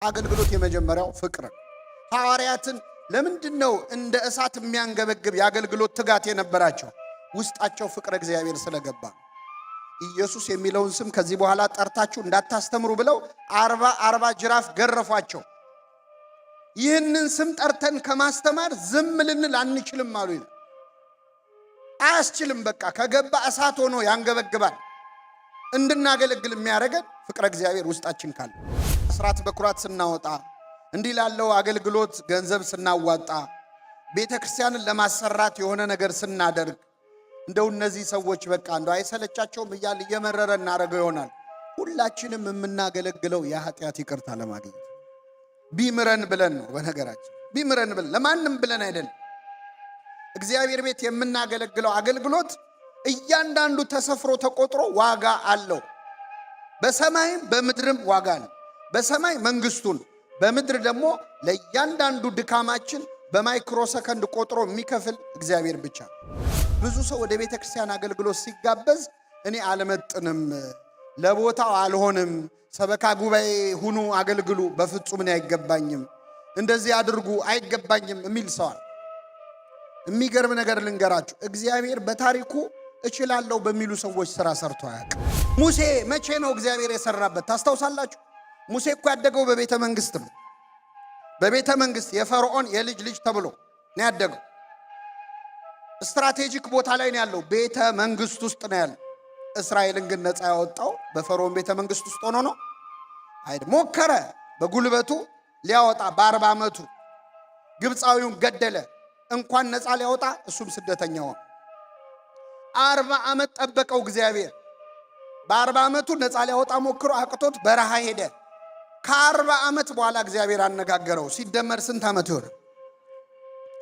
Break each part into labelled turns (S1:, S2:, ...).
S1: አገልግሎት የመጀመሪያው ፍቅር ሐዋርያትን ለምንድነው እንደ እሳት የሚያንገበግብ የአገልግሎት ትጋት የነበራቸው? ውስጣቸው ፍቅር እግዚአብሔር ስለገባ። ኢየሱስ የሚለውን ስም ከዚህ በኋላ ጠርታችሁ እንዳታስተምሩ ብለው 40 ጅራፍ ገረፏቸው። ይህንን ስም ጠርተን ከማስተማር ዝም ልንል አንችልም አሉ። አያስችልም። በቃ ከገባ እሳት ሆኖ ያንገበግባል። እንድናገለግል የሚያደርገን ፍቅረ እግዚአብሔር ውስጣችን ካለ፣ አስራት በኩራት ስናወጣ፣ እንዲህ ላለው አገልግሎት ገንዘብ ስናዋጣ፣ ቤተክርስቲያንን ለማሰራት የሆነ ነገር ስናደርግ፣ እንደው እነዚህ ሰዎች በቃ እንደው አይሰለቻቸውም እያል እየመረረ እናደርገው ይሆናል። ሁላችንም የምናገለግለው የኃጢአት ይቅርታ ለማግኘት ቢምረን ብለን ነው። በነገራችን ቢምረን ብለን ለማንም ብለን አይደለም። እግዚአብሔር ቤት የምናገለግለው አገልግሎት እያንዳንዱ ተሰፍሮ ተቆጥሮ ዋጋ አለው። በሰማይም በምድርም ዋጋ ነው። በሰማይ መንግስቱን፣ በምድር ደግሞ ለእያንዳንዱ ድካማችን በማይክሮ ሰከንድ ቆጥሮ የሚከፍል እግዚአብሔር ብቻ። ብዙ ሰው ወደ ቤተ ክርስቲያን አገልግሎት ሲጋበዝ እኔ አልመጥንም፣ ለቦታው አልሆንም፣ ሰበካ ጉባኤ ሁኑ አገልግሉ፣ በፍጹም እኔ አይገባኝም፣ እንደዚህ አድርጉ አይገባኝም የሚል ሰዋል። የሚገርም ነገር ልንገራችሁ፣ እግዚአብሔር በታሪኩ እችላለሁ በሚሉ ሰዎች ስራ ሰርቶ አያውቅም። ሙሴ መቼ ነው እግዚአብሔር የሰራበት ታስታውሳላችሁ? ሙሴ እኮ ያደገው በቤተ መንግስት ነው። በቤተ መንግስት የፈርዖን የልጅ ልጅ ተብሎ ነው ያደገው። ስትራቴጂክ ቦታ ላይ ነው ያለው። ቤተ መንግስት ውስጥ ነው ያለው። እስራኤልን ግን ነፃ ያወጣው በፈርዖን ቤተ መንግስት ውስጥ ሆኖ ነው አይደል? ሞከረ በጉልበቱ ሊያወጣ በ40 ዓመቱ ግብፃዊውን ገደለ። እንኳን ነፃ ሊያወጣ እሱም ስደተኛ ሆነ። 40 ዓመት ጠበቀው እግዚአብሔር። በ40 ዓመቱ ነፃ ሊያወጣ ሞክሮ አቅቶት በረሃ ሄደ። ከ40 ዓመት በኋላ እግዚአብሔር አነጋገረው። ሲደመር ስንት ዓመት ይሆነ?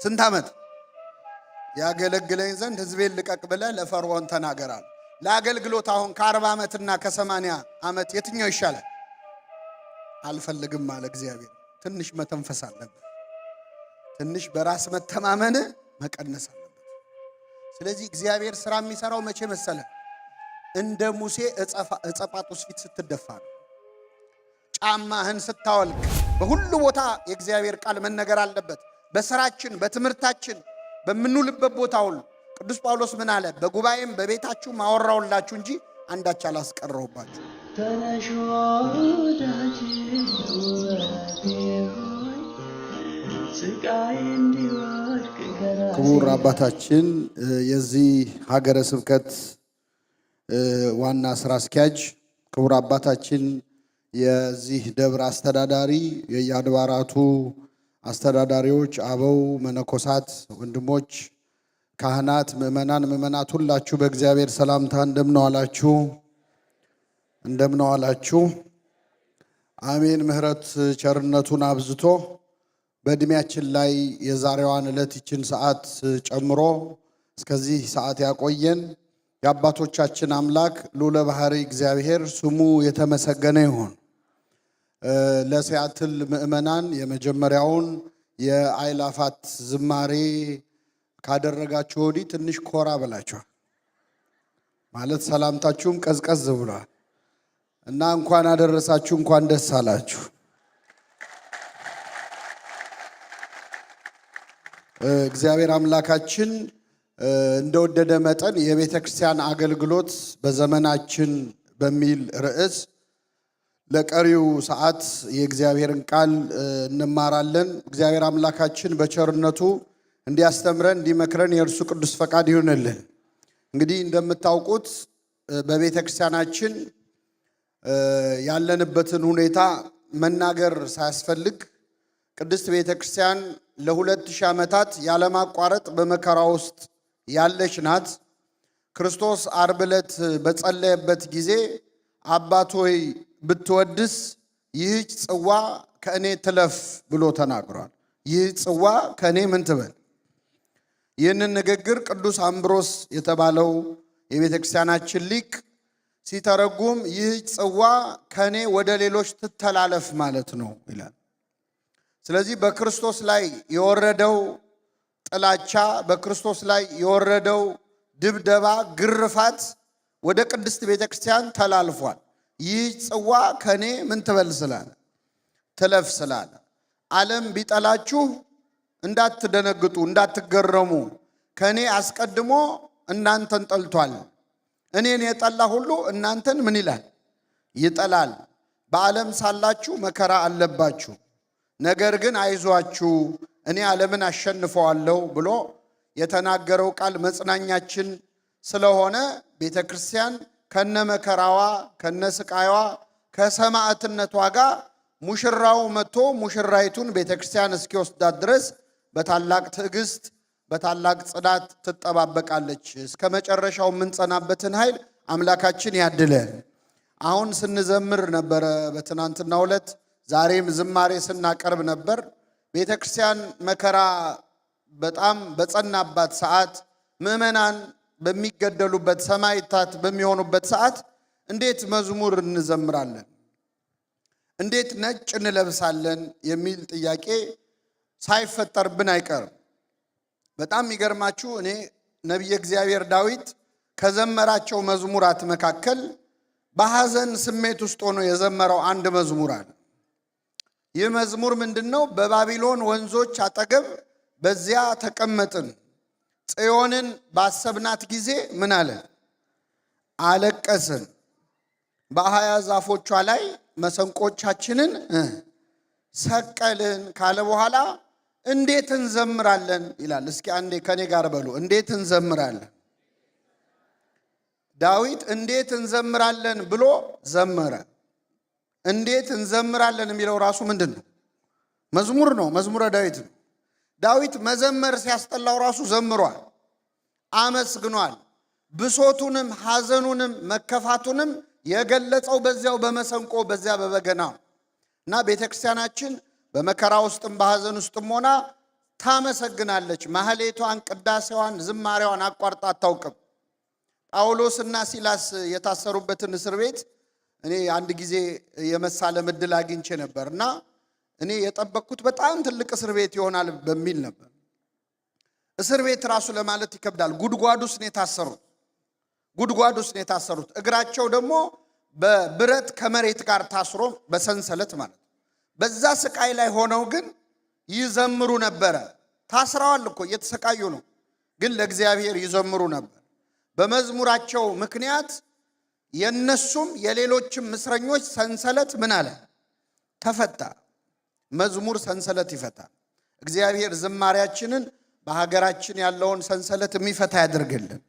S1: ስንት ዓመት? ያገለግለኝ ዘንድ ህዝቤን ልቀቅ ብለህ ለፈርዖን ተናገራል። ለአገልግሎት አሁን ከ40 ዓመትና ከ80 ዓመት የትኛው ይሻላል? አልፈልግም አለ እግዚአብሔር። ትንሽ መተንፈስ አለበት። ትንሽ በራስ መተማመን መቀነስ አለበት። ስለዚህ እግዚአብሔር ስራ የሚሰራው መቼ መሰለ? እንደ ሙሴ እጸጳጦስ ፊት ስትደፋ ነው። ጫማህን ስታወልቅ። በሁሉ ቦታ የእግዚአብሔር ቃል መነገር አለበት። በስራችን፣ በትምህርታችን፣ በምንውልበት ቦታ ሁሉ ቅዱስ ጳውሎስ ምን አለ? በጉባኤም በቤታችሁ ማወራውላችሁ እንጂ አንዳች አላስቀረውባችሁ። ክቡር አባታችን የዚህ ሀገረ ስብከት ዋና ስራ አስኪያጅ፣ ክቡር አባታችን የዚህ ደብር አስተዳዳሪ፣ የየአድባራቱ አስተዳዳሪዎች፣ አበው መነኮሳት፣ ወንድሞች፣ ካህናት፣ ምእመናት ሁላችሁ በእግዚአብሔር ሰላምታ እንደምንዋላችሁ እንደምንዋላችሁ። አሜን። ምሕረት ቸርነቱን አብዝቶ በእድሜያችን ላይ የዛሬዋን ዕለት ይችን ሰዓት ጨምሮ እስከዚህ ሰዓት ያቆየን የአባቶቻችን አምላክ ልዑለ ባሕርይ እግዚአብሔር ስሙ የተመሰገነ ይሁን። ለሲያትል ምእመናን የመጀመሪያውን የአእላፋት ዝማሬ ካደረጋችሁ ወዲህ ትንሽ ኮራ ብላችኋል ማለት ሰላምታችሁም ቀዝቀዝ ብሏል እና እንኳን አደረሳችሁ፣ እንኳን ደስ አላችሁ። እግዚአብሔር አምላካችን እንደወደደ መጠን የቤተ ክርስቲያን አገልግሎት በዘመናችን በሚል ርዕስ ለቀሪው ሰዓት የእግዚአብሔርን ቃል እንማራለን። እግዚአብሔር አምላካችን በቸርነቱ እንዲያስተምረን እንዲመክረን የእርሱ ቅዱስ ፈቃድ ይሁንልን። እንግዲህ እንደምታውቁት በቤተ ክርስቲያናችን ያለንበትን ሁኔታ መናገር ሳያስፈልግ ቅድስት ቤተ ክርስቲያን ለ2000 ዓመታት ያለማቋረጥ በመከራ ውስጥ ያለች ናት። ክርስቶስ ዓርብ ዕለት በጸለየበት ጊዜ አባት ሆይ ብትወድስ ይህች ጽዋ ከእኔ ትለፍ ብሎ ተናግሯል። ይህ ጽዋ ከእኔ ምን ትበል? ይህንን ንግግር ቅዱስ አምብሮስ የተባለው የቤተ ክርስቲያናችን ሊቅ ሲተረጉም ይህች ጽዋ ከእኔ ወደ ሌሎች ትተላለፍ ማለት ነው ይላል። ስለዚህ በክርስቶስ ላይ የወረደው ጥላቻ፣ በክርስቶስ ላይ የወረደው ድብደባ፣ ግርፋት ወደ ቅድስት ቤተ ክርስቲያን ተላልፏል። ይህ ጽዋ ከኔ ምን ትበል ስላለ ትለፍ ስላለ ዓለም ቢጠላችሁ እንዳትደነግጡ እንዳትገረሙ ከኔ አስቀድሞ እናንተን ጠልቷል። እኔን የጠላ ሁሉ እናንተን ምን ይላል? ይጠላል። በዓለም ሳላችሁ መከራ አለባችሁ፣ ነገር ግን አይዟችሁ እኔ ዓለምን አሸንፈዋለሁ ብሎ የተናገረው ቃል መጽናኛችን ስለሆነ ቤተክርስቲያን ከነመከራዋ ከነስቃይዋ ከሰማዕትነቷ ጋር ሙሽራው መጥቶ ሙሽራይቱን ቤተክርስቲያን እስኪወስዳት ድረስ በታላቅ ትዕግስት በታላቅ ጽናት ትጠባበቃለች። እስከ መጨረሻው የምንጸናበትን ኃይል አምላካችን ያድለን። አሁን ስንዘምር ነበረ በትናንትናው ዕለት፣ ዛሬም ዝማሬ ስናቀርብ ነበር። ቤተክርስቲያን መከራ በጣም በጸናባት ሰዓት፣ ምዕመናን በሚገደሉበት ሰማዕታት በሚሆኑበት ሰዓት እንዴት መዝሙር እንዘምራለን? እንዴት ነጭ እንለብሳለን? የሚል ጥያቄ ሳይፈጠርብን አይቀርም። በጣም የሚገርማችሁ እኔ ነቢየ እግዚአብሔር ዳዊት ከዘመራቸው መዝሙራት መካከል በሐዘን ስሜት ውስጥ ሆኖ የዘመረው አንድ መዝሙር አለ። ይህ መዝሙር ምንድነው? በባቢሎን ወንዞች አጠገብ በዚያ ተቀመጥን፣ ጽዮንን ባሰብናት ጊዜ ምን አለ? አለቀስን። በአህያ ዛፎቿ ላይ መሰንቆቻችንን ሰቀልን ካለ በኋላ እንዴት እንዘምራለን ይላል። እስኪ አንዴ ከኔ ጋር በሉ፣ እንዴት እንዘምራለን? ዳዊት እንዴት እንዘምራለን ብሎ ዘመረ። እንዴት እንዘምራለን የሚለው ራሱ ምንድን ነው? መዝሙር ነው። መዝሙረ ዳዊት ነው። ዳዊት መዘመር ሲያስጠላው ራሱ ዘምሯል፣ አመስግኗል። ብሶቱንም ሐዘኑንም መከፋቱንም የገለጸው በዚያው በመሰንቆ በዚያ በበገና እና ቤተክርስቲያናችን በመከራ ውስጥም በሐዘን ውስጥም ሆና ታመሰግናለች። ማህሌቷን፣ ቅዳሴዋን፣ ዝማሬዋን አቋርጣ አታውቅም። ጳውሎስና ሲላስ የታሰሩበትን እስር ቤት እኔ አንድ ጊዜ የመሳለም ዕድል አግኝቼ ነበርና እኔ የጠበቅኩት በጣም ትልቅ እስር ቤት ይሆናል በሚል ነበር። እስር ቤት ራሱ ለማለት ይከብዳል። ጉድጓድ ውስጥ ነው የታሰሩት። ጉድጓድ ውስጥ ነው የታሰሩት። እግራቸው ደግሞ በብረት ከመሬት ጋር ታስሮ በሰንሰለት ማለት። በዛ ስቃይ ላይ ሆነው ግን ይዘምሩ ነበረ። ታስረዋል እኮ እየተሰቃዩ ነው፣ ግን ለእግዚአብሔር ይዘምሩ ነበር። በመዝሙራቸው ምክንያት የነሱም የሌሎችም እስረኞች ሰንሰለት ምን አለ? ተፈታ። መዝሙር ሰንሰለት ይፈታል። እግዚአብሔር ዝማሬያችንን በሀገራችን ያለውን ሰንሰለት የሚፈታ ያድርግልን።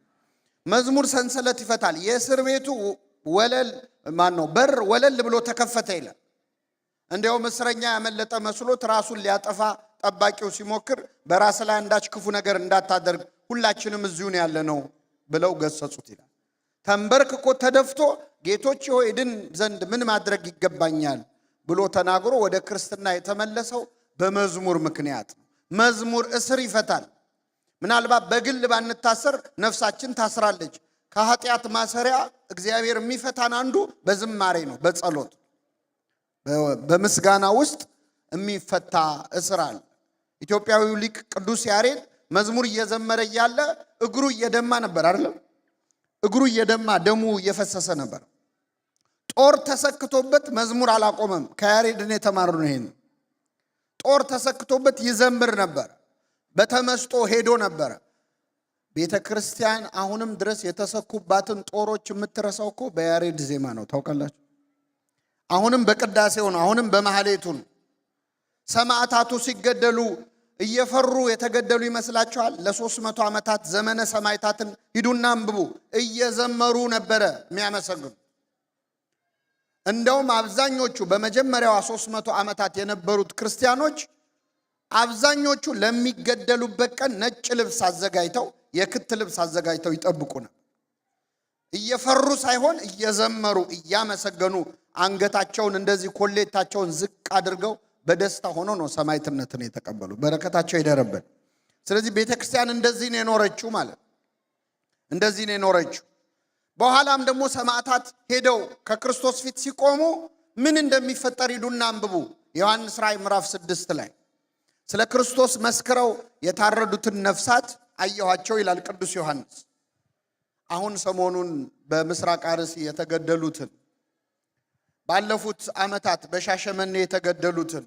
S1: መዝሙር ሰንሰለት ይፈታል። የእስር ቤቱ ወለል በር ወለል ብሎ ተከፈተ ይላል። እንዲያውም እስረኛ ያመለጠ መስሎት ራሱን ሊያጠፋ ጠባቂው ሲሞክር በራስ ላይ አንዳች ክፉ ነገር እንዳታደርግ ሁላችንም እዚሁን ያለ ነው ብለው ገሰጹት ይላል። ተንበርክኮ ተደፍቶ ጌቶች ሆይ እድን ዘንድ ምን ማድረግ ይገባኛል ብሎ ተናግሮ ወደ ክርስትና የተመለሰው በመዝሙር ምክንያት ነው። መዝሙር እስር ይፈታል። ምናልባት በግል ባንታሰር ነፍሳችን ታስራለች። ከኃጢአት ማሰሪያ እግዚአብሔር የሚፈታን አንዱ በዝማሬ ነው፣ በጸሎት በምስጋና ውስጥ የሚፈታ እስር አለ። ኢትዮጵያዊው ሊቅ ቅዱስ ያሬድ መዝሙር እየዘመረ እያለ እግሩ እየደማ ነበር አይደለም? እግሩ እየደማ ደሙ እየፈሰሰ ነበር። ጦር ተሰክቶበት መዝሙር አላቆመም። ከያሬድን የተማርነው ይሄን። ጦር ተሰክቶበት ይዘምር ነበር። በተመስጦ ሄዶ ነበር። ቤተ ክርስቲያን አሁንም ድረስ የተሰኩባትን ጦሮች የምትረሳው እኮ በያሬድ ዜማ ነው። ታውቃላችሁ? አሁንም በቅዳሴው ነው። አሁንም በማህሌቱ ነው። ሰማዕታቱ ሲገደሉ እየፈሩ የተገደሉ ይመስላችኋል? ለ300 ዓመታት ዘመነ ሰማዕታትን ሂዱና አንብቡ። እየዘመሩ ነበረ የሚያመሰግኑ። እንደውም አብዛኞቹ በመጀመሪያዋ 300 ዓመታት የነበሩት ክርስቲያኖች አብዛኞቹ ለሚገደሉበት ቀን ነጭ ልብስ አዘጋጅተው የክት ልብስ አዘጋጅተው ይጠብቁ ነበር። እየፈሩ ሳይሆን እየዘመሩ እያመሰገኑ አንገታቸውን እንደዚህ ኮሌታቸውን ዝቅ አድርገው በደስታ ሆኖ ነው ሰማዕትነትን የተቀበሉ። በረከታቸው ይደረብን። ስለዚህ ቤተክርስቲያን እንደዚህ ነው የኖረችው ማለት እንደዚህ ነው የኖረችው። በኋላም ደግሞ ሰማዕታት ሄደው ከክርስቶስ ፊት ሲቆሙ ምን እንደሚፈጠር ሂዱና አንብቡ። ዮሐንስ ራእይ ምዕራፍ 6 ላይ ስለ ክርስቶስ መስክረው የታረዱትን ነፍሳት አየኋቸው ይላል ቅዱስ ዮሐንስ። አሁን ሰሞኑን በምስራቅ አርሲ የተገደሉትን ባለፉት ዓመታት በሻሸመኔ የተገደሉትን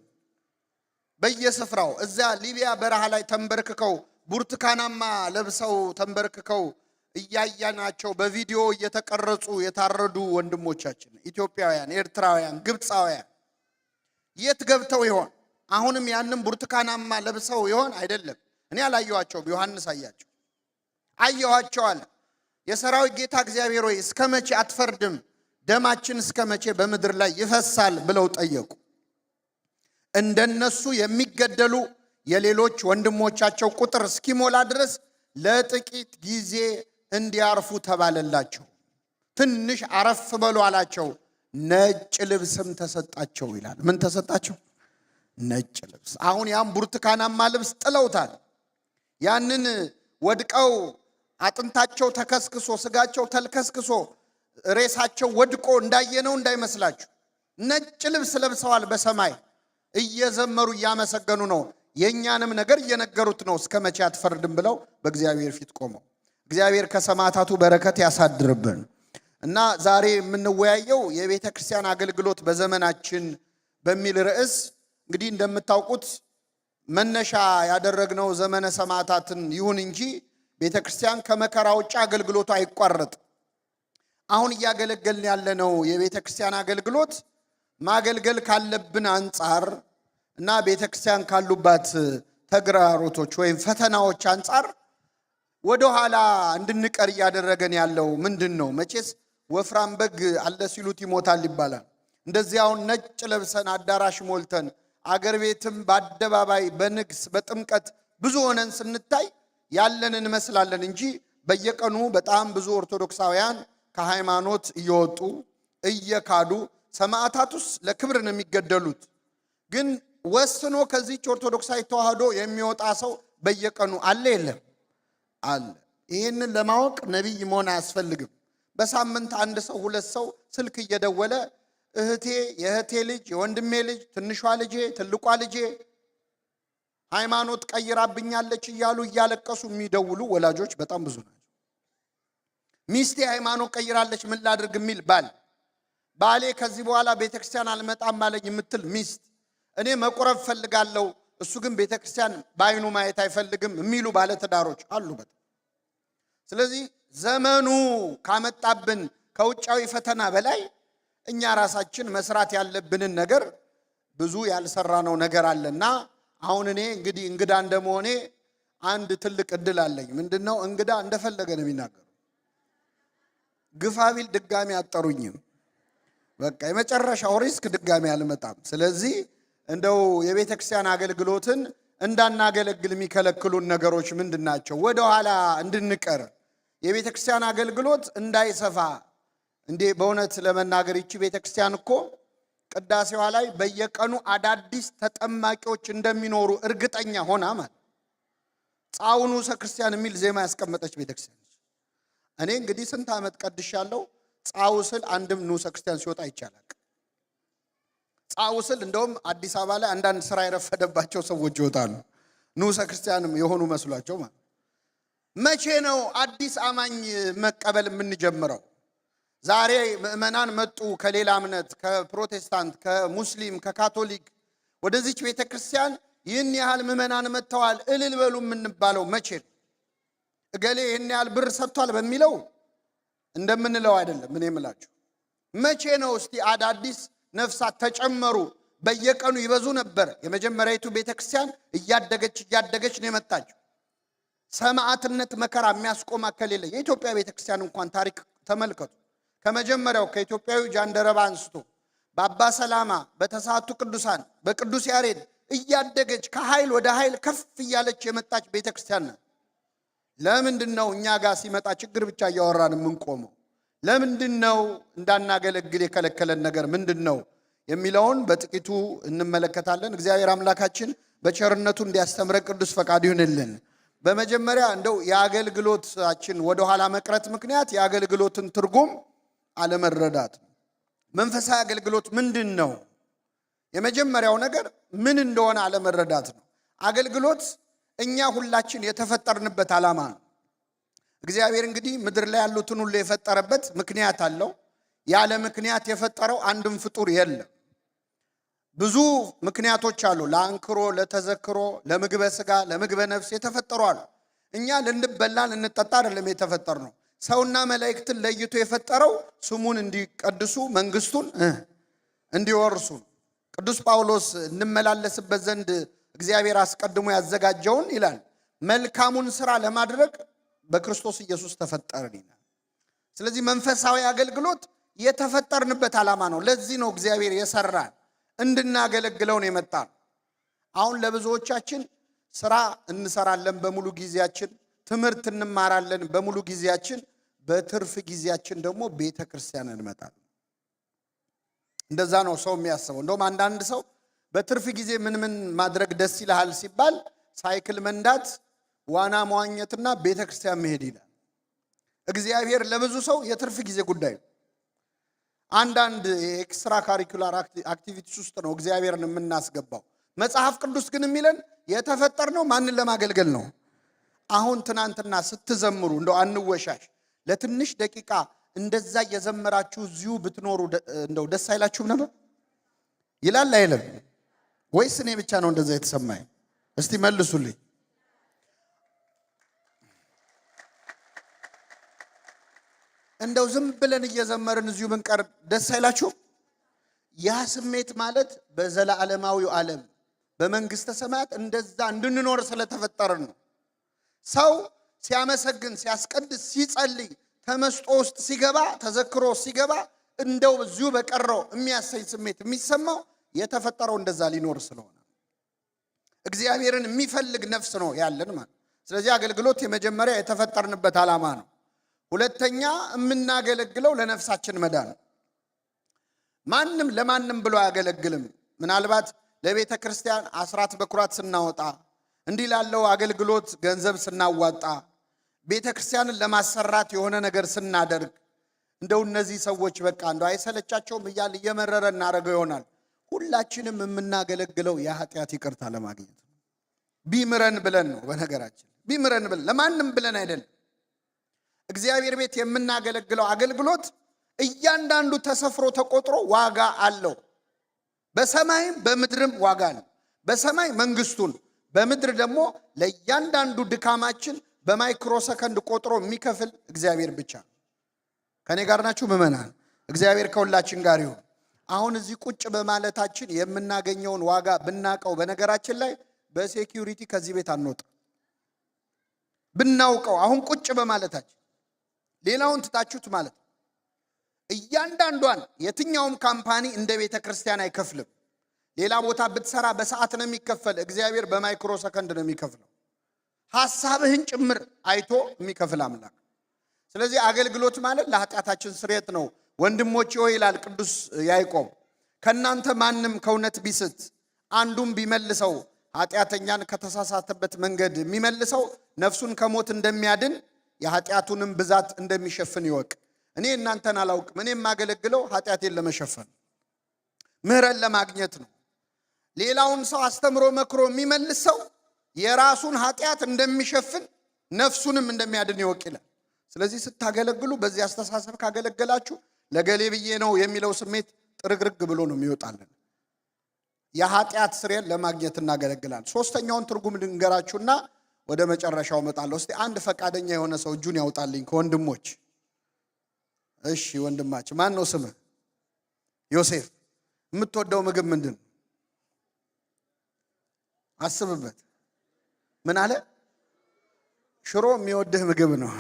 S1: በየስፍራው እዛ ሊቢያ በረሃ ላይ ተንበርክከው ብርቱካናማ ለብሰው ተንበርክከው እያያናቸው በቪዲዮ እየተቀረጹ የታረዱ ወንድሞቻችን ኢትዮጵያውያን፣ ኤርትራውያን፣ ግብፃውያን የት ገብተው ይሆን? አሁንም ያንን ብርቱካናማ ለብሰው ይሆን? አይደለም። እኔ አላየኋቸውም። ዮሐንስ አያቸው። አየኋቸው አለ። የሰራዊት ጌታ እግዚአብሔር ሆይ እስከ መቼ አትፈርድም? ደማችን እስከ መቼ በምድር ላይ ይፈሳል ብለው ጠየቁ። እንደነሱ የሚገደሉ የሌሎች ወንድሞቻቸው ቁጥር እስኪሞላ ድረስ ለጥቂት ጊዜ እንዲያርፉ ተባለላቸው። ትንሽ አረፍ በሉ አላቸው። ነጭ ልብስም ተሰጣቸው ይላል። ምን ተሰጣቸው? ነጭ ልብስ። አሁን ያም ብርቱካናማ ልብስ ጥለውታል። ያንን ወድቀው አጥንታቸው ተከስክሶ ስጋቸው ተልከስክሶ ሬሳቸው ወድቆ እንዳየነው እንዳይመስላችሁ ነጭ ልብስ ለብሰዋል። በሰማይ እየዘመሩ እያመሰገኑ ነው። የኛንም ነገር እየነገሩት ነው። እስከ መቼ አትፈርድም ብለው በእግዚአብሔር ፊት ቆመው። እግዚአብሔር ከሰማዕታቱ በረከት ያሳድርብን። እና ዛሬ የምንወያየው የቤተ ክርስቲያን አገልግሎት በዘመናችን በሚል ርዕስ እንግዲህ እንደምታውቁት መነሻ ያደረግነው ዘመነ ሰማዕታትን ይሁን እንጂ ቤተ ክርስቲያን ከመከራ ውጭ አገልግሎቱ አይቋረጥ። አሁን እያገለገልን ያለነው የቤተ ክርስቲያን አገልግሎት ማገልገል ካለብን አንጻር እና ቤተ ክርስቲያን ካሉባት ተግዳሮቶች ወይም ፈተናዎች አንጻር ወደ ኋላ እንድንቀር እያደረገን ያለው ምንድነው? መቼስ ወፍራም በግ አለ ሲሉት ይሞታል ይባላል። እንደዚያው ነጭ ለብሰን አዳራሽ ሞልተን አገር ቤትም በአደባባይ በንግስ በጥምቀት ብዙ ሆነን ስንታይ ያለን እንመስላለን እንጂ በየቀኑ በጣም ብዙ ኦርቶዶክሳውያን ከሃይማኖት እየወጡ እየካዱ ሰማዕታቱስ ለክብር ነው የሚገደሉት። ግን ወስኖ ከዚህች ኦርቶዶክሳዊ ተዋህዶ የሚወጣ ሰው በየቀኑ አለ የለም? አለ። ይህንን ለማወቅ ነቢይ መሆን አያስፈልግም። በሳምንት አንድ ሰው ሁለት ሰው ስልክ እየደወለ እህቴ፣ የእህቴ ልጅ፣ የወንድሜ ልጅ፣ ትንሿ ልጄ፣ ትልቋ ልጄ ሃይማኖት ቀይራብኛለች እያሉ እያለቀሱ የሚደውሉ ወላጆች በጣም ብዙ ናቸው። ሚስቴ ሃይማኖት ቀይራለች ምን ላድርግ የሚል ባል፣ ባሌ ከዚህ በኋላ ቤተክርስቲያን አልመጣም ማለኝ የምትል ሚስት፣ እኔ መቁረብ ፈልጋለሁ እሱ ግን ቤተክርስቲያን በአይኑ ማየት አይፈልግም የሚሉ ባለ ትዳሮች አሉበት። ስለዚህ ዘመኑ ካመጣብን ከውጫዊ ፈተና በላይ እኛ ራሳችን መስራት ያለብንን ነገር ብዙ ያልሰራነው ነገር አለና አሁን እኔ እንግዲህ እንግዳ እንደመሆኔ አንድ ትልቅ እድል አለኝ። ምንድነው? እንግዳ እንደፈለገ ነው የሚናገረው። ግፋቢል ድጋሚ አጠሩኝም። በቃ የመጨረሻው ሪስክ ድጋሚ አልመጣም። ስለዚህ እንደው የቤተ ክርስቲያን አገልግሎትን እንዳናገለግል የሚከለክሉን ነገሮች ምንድናቸው? ወደ ኋላ እንድንቀር የቤተ ክርስቲያን አገልግሎት እንዳይሰፋ እንዴ በእውነት ለመናገር ይቺ ቤተ ክርስቲያን እኮ ቅዳሴዋ ላይ በየቀኑ አዳዲስ ተጠማቂዎች እንደሚኖሩ እርግጠኛ ሆና ማለት ጻውኑ ክርስቲያን የሚል ዜማ ያስቀመጠች ቤተ ክርስቲያን። እኔ እንግዲህ ስንት ዓመት ቀድሻለሁ። ጻው ስል አንድም ንዑሰ ክርስቲያን ሲወጣ ይቻላል። ጻው ስል እንደውም አዲስ አበባ ላይ አንዳንድ ስራ የረፈደባቸው ሰዎች ይወጣሉ ንዑሰ ክርስቲያንም የሆኑ መስሏቸው ማለት። መቼ ነው አዲስ አማኝ መቀበል የምንጀምረው? ዛሬ ምእመናን መጡ ከሌላ እምነት ከፕሮቴስታንት ከሙስሊም ከካቶሊክ ወደዚች ቤተ ክርስቲያን ይህን ያህል ምእመናን መጥተዋል እልል በሉ የምንባለው መቼ ነው? እገሌ ይህን ያህል ብር ሰጥቷል በሚለው እንደምንለው አይደለም። እኔ የምላችሁ መቼ ነው እስቲ አዳዲስ ነፍሳት ተጨመሩ። በየቀኑ ይበዙ ነበር። የመጀመሪያዊቱ ቤተ ክርስቲያን እያደገች ነው የመጣችው። ሰማዕትነት መከራ የሚያስቆም አካል የለ። የኢትዮጵያ ቤተ ክርስቲያን እንኳን ታሪክ ተመልከቱ። ከመጀመሪያው ከኢትዮጵያዊ ጃንደረባ አንስቶ በአባ ሰላማ በተስዓቱ ቅዱሳን በቅዱስ ያሬድ እያደገች ከኃይል ወደ ኃይል ከፍ እያለች የመጣች ቤተ ክርስቲያን ናት። ለምንድን ነው እኛ ጋር ሲመጣ ችግር ብቻ እያወራን የምንቆመው? ለምንድን ነው እንዳናገለግል የከለከለን ነገር ምንድን ነው የሚለውን በጥቂቱ እንመለከታለን። እግዚአብሔር አምላካችን በቸርነቱ እንዲያስተምረን ቅዱስ ፈቃድ ይሁንልን። በመጀመሪያ እንደው የአገልግሎታችን ወደ ኋላ መቅረት ምክንያት የአገልግሎትን ትርጉም አለመረዳት ነው። መንፈሳዊ አገልግሎት ምንድን ነው? የመጀመሪያው ነገር ምን እንደሆነ አለመረዳት ነው። አገልግሎት እኛ ሁላችን የተፈጠርንበት ዓላማ ነው። እግዚአብሔር እንግዲህ ምድር ላይ ያሉትን ሁሉ የፈጠረበት ምክንያት አለው። ያለ ምክንያት የፈጠረው አንድም ፍጡር የለም። ብዙ ምክንያቶች አሉ። ለአንክሮ፣ ለተዘክሮ፣ ለምግበ ስጋ፣ ለምግበ ነፍስ የተፈጠሩ አሉ። እኛ ልንበላ ልንጠጣ አይደለም የተፈጠርነው። ሰውና መላእክትን ለይቶ የፈጠረው ስሙን እንዲቀድሱ መንግስቱን እንዲወርሱ። ቅዱስ ጳውሎስ እንመላለስበት ዘንድ እግዚአብሔር አስቀድሞ ያዘጋጀውን ይላል መልካሙን ስራ ለማድረግ በክርስቶስ ኢየሱስ ተፈጠርን ይላል። ስለዚህ መንፈሳዊ አገልግሎት የተፈጠርንበት ዓላማ ነው። ለዚህ ነው እግዚአብሔር የሰራን እንድናገለግለው ነው የመጣን። አሁን ለብዙዎቻችን ስራ እንሰራለን በሙሉ ጊዜያችን፣ ትምህርት እንማራለን በሙሉ ጊዜያችን፣ በትርፍ ጊዜያችን ደግሞ ቤተ ክርስቲያን እንመጣለን። እንደዛ ነው ሰው የሚያስበው። እንደውም አንዳንድ ሰው በትርፍ ጊዜ ምን ማድረግ ደስ ይልሃል ሲባል ሳይክል መንዳት፣ ዋና መዋኘትና ቤተ ክርስቲያን መሄድ ይላል። እግዚአብሔር ለብዙ ሰው የትርፍ ጊዜ ጉዳይ ነው። አንዳንድ ኤክስትራ ካሪኩላር አክቲቪቲስ ውስጥ ነው እግዚአብሔርን የምናስገባው። መጽሐፍ ቅዱስ ግን የሚለን የተፈጠርነው ማንን ለማገልገል ነው? አሁን ትናንትና ስትዘምሩ እንደው አንወሻሽ፣ ለትንሽ ደቂቃ እንደዛ እየዘመራችሁ እዚሁ ብትኖሩ እንደው ደስ አይላችሁም ነበር? ይላል አይልም? ወይስ እኔ ብቻ ነው እንደዛ የተሰማኝ? እስቲ መልሱልኝ። እንደው ዝም ብለን እየዘመርን እዚሁ ብንቀር ደስ አይላችሁም? ያ ስሜት ማለት በዘላለማዊው ዓለም በመንግስተ ሰማያት እንደዛ እንድንኖር ስለተፈጠርን ነው። ሰው ሲያመሰግን፣ ሲያስቀድስ፣ ሲጸልይ፣ ተመስጦ ውስጥ ሲገባ፣ ተዘክሮ ሲገባ እንደው እዚሁ በቀረው የሚያሰኝ ስሜት የሚሰማው የተፈጠረው እንደዛ ሊኖር ስለሆነ እግዚአብሔርን የሚፈልግ ነፍስ ነው ያለን ማለት። ስለዚህ አገልግሎት የመጀመሪያ የተፈጠርንበት ዓላማ ነው። ሁለተኛ የምናገለግለው ለነፍሳችን መዳን። ማንም ለማንም ብሎ አያገለግልም። ምናልባት ለቤተ ክርስቲያን አስራት በኩራት ስናወጣ፣ እንዲህ ላለው አገልግሎት ገንዘብ ስናዋጣ፣ ቤተ ክርስቲያንን ለማሰራት የሆነ ነገር ስናደርግ እንደው እነዚህ ሰዎች በቃ እንደው አይሰለቻቸውም እያል እየመረረ እናደርገው ይሆናል። ሁላችንም የምናገለግለው የኃጢአት ይቅርታ ለማግኘት ነው። ቢምረን ብለን ነው። በነገራችን ቢምረን ብለን ለማንም ብለን አይደለም። እግዚአብሔር ቤት የምናገለግለው አገልግሎት እያንዳንዱ ተሰፍሮ ተቆጥሮ ዋጋ አለው። በሰማይም በምድርም ዋጋ አለው። በሰማይ መንግስቱን፣ በምድር ደግሞ ለእያንዳንዱ ድካማችን በማይክሮ ሰከንድ ቆጥሮ የሚከፍል እግዚአብሔር ብቻ ነው። ከኔ ጋር ናችሁ ምዕመናን? እግዚአብሔር ከሁላችን ጋር ይሁን። አሁን እዚህ ቁጭ በማለታችን የምናገኘውን ዋጋ ብናቀው፣ በነገራችን ላይ በሴኪዩሪቲ ከዚህ ቤት አንወጣ ብናውቀው፣ አሁን ቁጭ በማለታችን ሌላውን ትታችሁት ማለት እያንዳንዷን የትኛውም ካምፓኒ እንደ ቤተ ክርስቲያን አይከፍልም። ሌላ ቦታ ብትሰራ በሰዓት ነው የሚከፈል። እግዚአብሔር በማይክሮ ሰከንድ ነው የሚከፍለው። ሐሳብህን ጭምር አይቶ የሚከፍል አምላክ። ስለዚህ አገልግሎት ማለት ለኃጢአታችን ስርየት ነው። ወንድሞቼ ሆይ ይላል ቅዱስ ያዕቆብ፣ ከናንተ ማንም ከእውነት ቢስት አንዱም ቢመልሰው፣ ኃጢአተኛን ከተሳሳተበት መንገድ የሚመልሰው ነፍሱን ከሞት እንደሚያድን የኃጢአቱንም ብዛት እንደሚሸፍን ይወቅ። እኔ እናንተን አላውቅም። እኔ የማገለግለው ኃጢአቴን ለመሸፈን ምህረት ለማግኘት ነው። ሌላውን ሰው አስተምሮ መክሮ የሚመልስ ሰው የራሱን ኃጢአት እንደሚሸፍን ነፍሱንም እንደሚያድን ይወቅ ይላል። ስለዚህ ስታገለግሉ በዚህ አስተሳሰብ ካገለገላችሁ ለገሌ ብዬ ነው የሚለው ስሜት ጥርግርግ ብሎ ነው የሚወጣልን። የኃጢአት ስርየት ለማግኘት እናገለግላለን። ሶስተኛውን ትርጉም ልንገራችሁና ወደ መጨረሻው እመጣለሁ። እስቲ አንድ ፈቃደኛ የሆነ ሰው እጁን ያውጣልኝ ከወንድሞች። እሺ ወንድማችን ማን ነው ስምህ? ዮሴፍ። የምትወደው ምግብ ምንድን ነው? አስብበት። ምን አለ? ሽሮ የሚወድህ ምግብ ነው።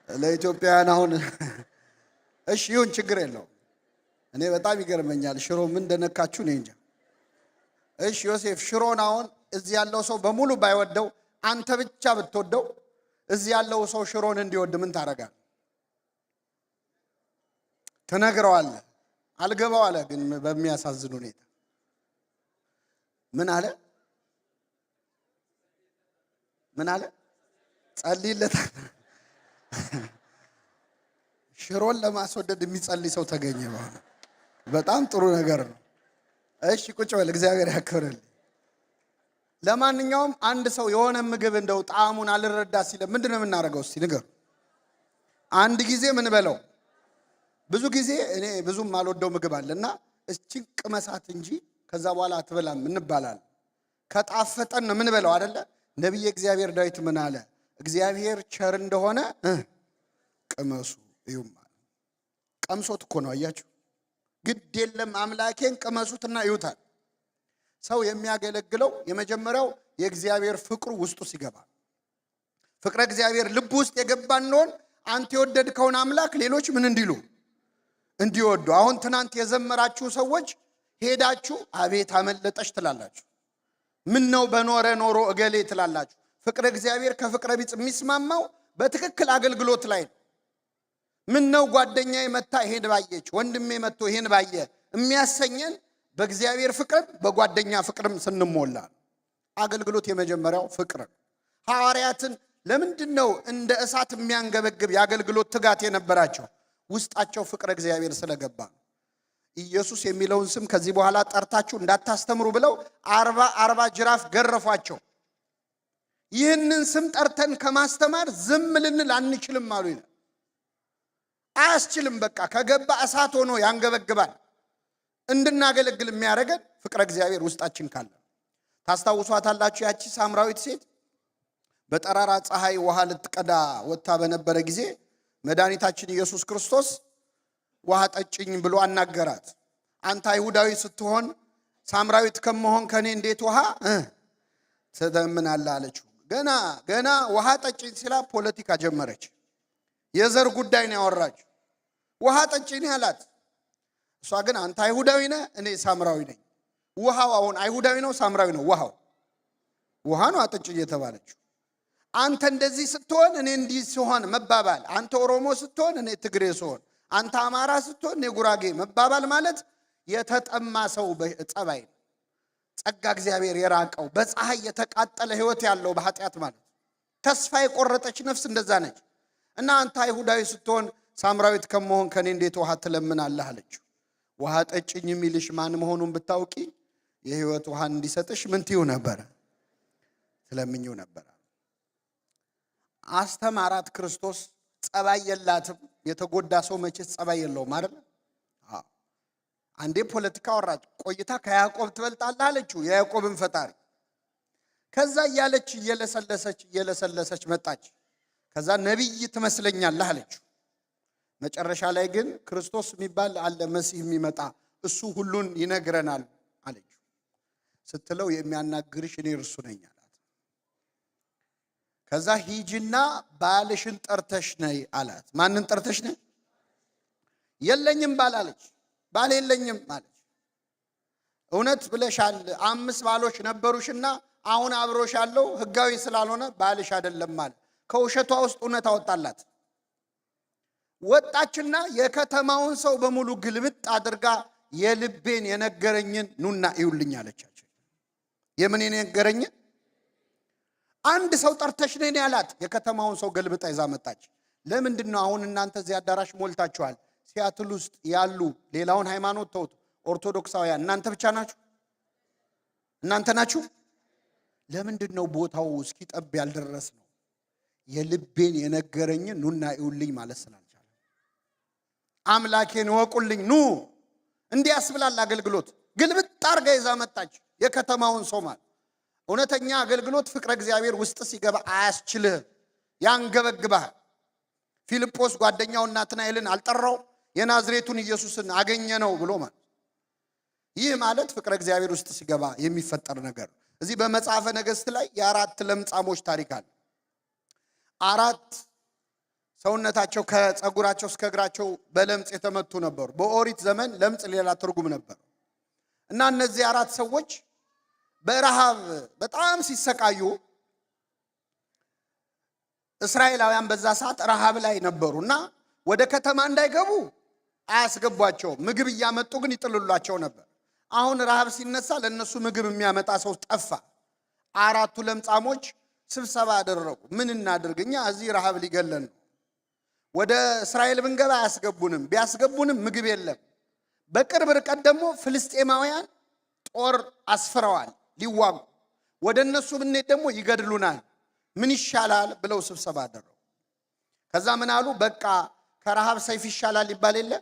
S1: ለኢትዮጵያውያን አሁን እሺ ይሁን ችግር የለው። እኔ በጣም ይገርመኛል ሽሮ ምን እንደነካችሁ ነው እንጂ። እሺ ዮሴፍ፣ ሽሮን አሁን እዚህ ያለው ሰው በሙሉ ባይወደው አንተ ብቻ ብትወደው እዚህ ያለው ሰው ሽሮን እንዲወድ ምን ታደርጋለህ? ትነግረዋለህ። አልገባው አለ። ግን በሚያሳዝን ሁኔታ ምን አለ? ምን አለ? ጸልይለታል። ሽሮን ለማስወደድ የሚጸልይ ሰው ተገኘ። በጣም ጥሩ ነገር ነው። እሺ ቁጭ በል፣ እግዚአብሔር ያክብርልህ። ለማንኛውም አንድ ሰው የሆነ ምግብ እንደው ጣዕሙን አልረዳ ሲለ ምንድነው የምናደርገው? እስቲ ንገሩ። አንድ ጊዜ ምን በለው? ብዙ ጊዜ እኔ ብዙም አልወደው ምግብ አለና እቺን ቅመሳት እንጂ ከዛ በኋላ አትበላም እንባላለን። ከጣፈጠን ነው ምን በለው አይደለ? ነብይ እግዚአብሔር ዳዊት ምን አለ? እግዚአብሔር ቸር እንደሆነ ቅመሱ እዩማ። ቀምሶት እኮ ነው አያችሁ። ግድ የለም አምላኬን ቅመሱትና እዩታል። ሰው የሚያገለግለው የመጀመሪያው የእግዚአብሔር ፍቅሩ ውስጡ ሲገባ፣ ፍቅረ እግዚአብሔር ልብ ውስጥ የገባን ነው። አንተ የወደድከውን አምላክ ሌሎች ምን እንዲሉ እንዲወዱ። አሁን ትናንት የዘመራችሁ ሰዎች ሄዳችሁ አቤት አመለጠሽ ትላላችሁ። ምን ነው በኖረ ኖሮ እገሌ ትላላችሁ። ፍቅረ እግዚአብሔር ከፍቅረ ቢጽ የሚስማማው በትክክል አገልግሎት ላይ ነው። ምን ነው ጓደኛዬ መታ ይሄን ባየች፣ ወንድሜ መጥቶ ይሄን ባየ የሚያሰኘን በእግዚአብሔር ፍቅር በጓደኛ ፍቅርም ስንሞላ። አገልግሎት የመጀመሪያው ፍቅር። ሐዋርያትን ለምንድነው እንደ እሳት የሚያንገበግብ የአገልግሎት ትጋት የነበራቸው? ውስጣቸው ፍቅረ እግዚአብሔር ስለገባ። ኢየሱስ የሚለውን ስም ከዚህ በኋላ ጠርታችሁ እንዳታስተምሩ ብለው 40 ጅራፍ ገረፏቸው። ይህንን ስም ጠርተን ከማስተማር ዝም ልንል አንችልም አሉ ይላል። አያስችልም። በቃ ከገባ እሳት ሆኖ ያንገበግባል። እንድናገለግል የሚያደርገን ፍቅረ እግዚአብሔር ውስጣችን ካለ። ታስታውሷታላችሁ ያቺ ሳምራዊት ሴት በጠራራ ፀሐይ ውሃ ልትቀዳ ወጣ በነበረ ጊዜ መድኃኒታችን ኢየሱስ ክርስቶስ ውሃ ጠጭኝ ብሎ አናገራት። አንተ አይሁዳዊ ስትሆን ሳምራዊት ከመሆን ከኔ እንዴት ውሃ ትለምናለህ አለችው። ገና ውሃ ጠጭኝ ሲላ ፖለቲካ ጀመረች። የዘር ጉዳይ ነው ያወራችው። ውሃ ጠጭኝ አላት። እሷ ግን አንተ አይሁዳዊ ነህ እኔ ሳምራዊ ነኝ። ውሃው አሁን አይሁዳዊ ነው ሳምራዊ ነው? ውሃ ነው አጠጭኝ የተባለችው። አንተ እንደዚህ ስትሆን እኔ እንዲህ ሲሆን መባባል፣ አንተ ኦሮሞ ስትሆን እኔ ትግሬ ሲሆን፣ አንተ አማራ ስትሆን እኔ ጉራጌ መባባል ማለት የተጠማ ሰው ጸባይ ነው። ጸጋ እግዚአብሔር የራቀው በፀሐይ የተቃጠለ ህይወት ያለው በኃጢአት ማለት ተስፋ የቆረጠች ነፍስ እንደዛ ነች። እና አንተ አይሁዳዊ ስትሆን ሳምራዊት ከመሆን ከኔ እንዴት ውሃ ትለምናለህ አለችው። ውሃ ጠጭኝ የሚልሽ ማን መሆኑን ብታውቂ የህይወት ውሃን እንዲሰጥሽ ምን ትዩ ነበር? ትለምኚው ነበር። አስተማራት ክርስቶስ። ጸባይ የላትም። የተጎዳ ሰው መቼስ ጸባይ የለውም አይደል? አንዴ ፖለቲካ ወራጭ ቆይታ ከያዕቆብ ትበልጣለህ አለችው፣ የያዕቆብን ፈጣሪ። ከዛ እያለች እየለሰለሰች መጣች። ከዛ ነብይ ትመስለኛለህ አለችው። መጨረሻ ላይ ግን ክርስቶስ የሚባል አለ መሲህ የሚመጣ እሱ ሁሉን ይነግረናል አለችው። ስትለው የሚያናግርሽ እኔ እርሱ ነኝ አላት። ከዛ ሂጂና ባልሽን ጠርተሽ ነይ አላት። ማንን ጠርተሽ ነይ? የለኝም ባል አለች። ባል የለኝም አለች። እውነት ብለሻል። 5 ባሎች ነበሩሽና አሁን አብሮሽ ያለው ህጋዊ ስላልሆነ ባልሽ አይደለም ማለት። ከውሸቷ ውስጥ እውነት አወጣላት። ወጣችና የከተማውን ሰው በሙሉ ግልብጥ አድርጋ የልቤን የነገረኝን ኑና ይውልኝ አለቻቸው። የምን የነገረኝን? አንድ ሰው ጠርተሽ ነኝ ያላት። የከተማውን ሰው ገልብጣ ይዛ መጣች። ለምንድነው አሁን እናንተ እዚህ አዳራሽ ሞልታችኋል? ሲያትል ውስጥ ያሉ ሌላውን ሃይማኖት ተውት፣ ኦርቶዶክሳውያን እናንተ ብቻ ናችሁ? እናንተ ናችሁ? ለምንድነው ቦታው እስኪጠብ ያልደረስ ነው? የልቤን የነገረኝን ኑና ይውልኝ ማለት ስላልቻለ አምላኬን ወቁልኝ ኑ እንዲያስብላል አገልግሎት ግልብጥ አርጋ ይዛ መጣች። የከተማውን ሰው ማለት እውነተኛ አገልግሎት ፍቅረ እግዚአብሔር ውስጥ ሲገባ አያስችልህ፣ ያንገበግባል። ፊልጶስ ጓደኛው ናትናኤልን አልጠራው? የናዝሬቱን ኢየሱስን አገኘ ነው ብሎ ማለት። ይህ ማለት ፍቅረ እግዚአብሔር ውስጥ ሲገባ የሚፈጠር ነገር። እዚህ በመጽሐፈ ነገሥት ላይ የ4 ለምጻሞች ታሪክ አለ። 4 ሰውነታቸው ከጸጉራቸው እስከ እግራቸው በለምጽ የተመቱ ነበሩ። በኦሪት ዘመን ለምጽ ሌላ ትርጉም ነበር እና እነዚህ 4 ሰዎች በረሃብ በጣም ሲሰቃዩ እስራኤላውያን በዛ ሰዓት ረሃብ ላይ ነበሩና ወደ ከተማ እንዳይገቡ አያስገቧቸው። ምግብ እያመጡ ግን ይጥሉላቸው ነበር። አሁን ረሃብ ሲነሳ ለነሱ ምግብ የሚያመጣ ሰው ጠፋ። 4ቱ ለምጻሞች ስብሰባ አደረጉ። ምን እናድርግ? እኛ እዚህ ረሃብ ሊገለን ነው። ወደ እስራኤል ብንገባ አያስገቡንም፣ ቢያስገቡንም ምግብ የለም። በቅርብ ርቀት ደግሞ ፍልስጤማውያን ጦር አስፍረዋል ሊዋጉ። ወደ እነሱ ብንሄድ ደግሞ ይገድሉናል። ምን ይሻላል ብለው ስብሰባ አደረጉ። ከዛ ምን አሉ? በቃ ከረሃብ ሰይፍ ይሻላል ይባል የለ?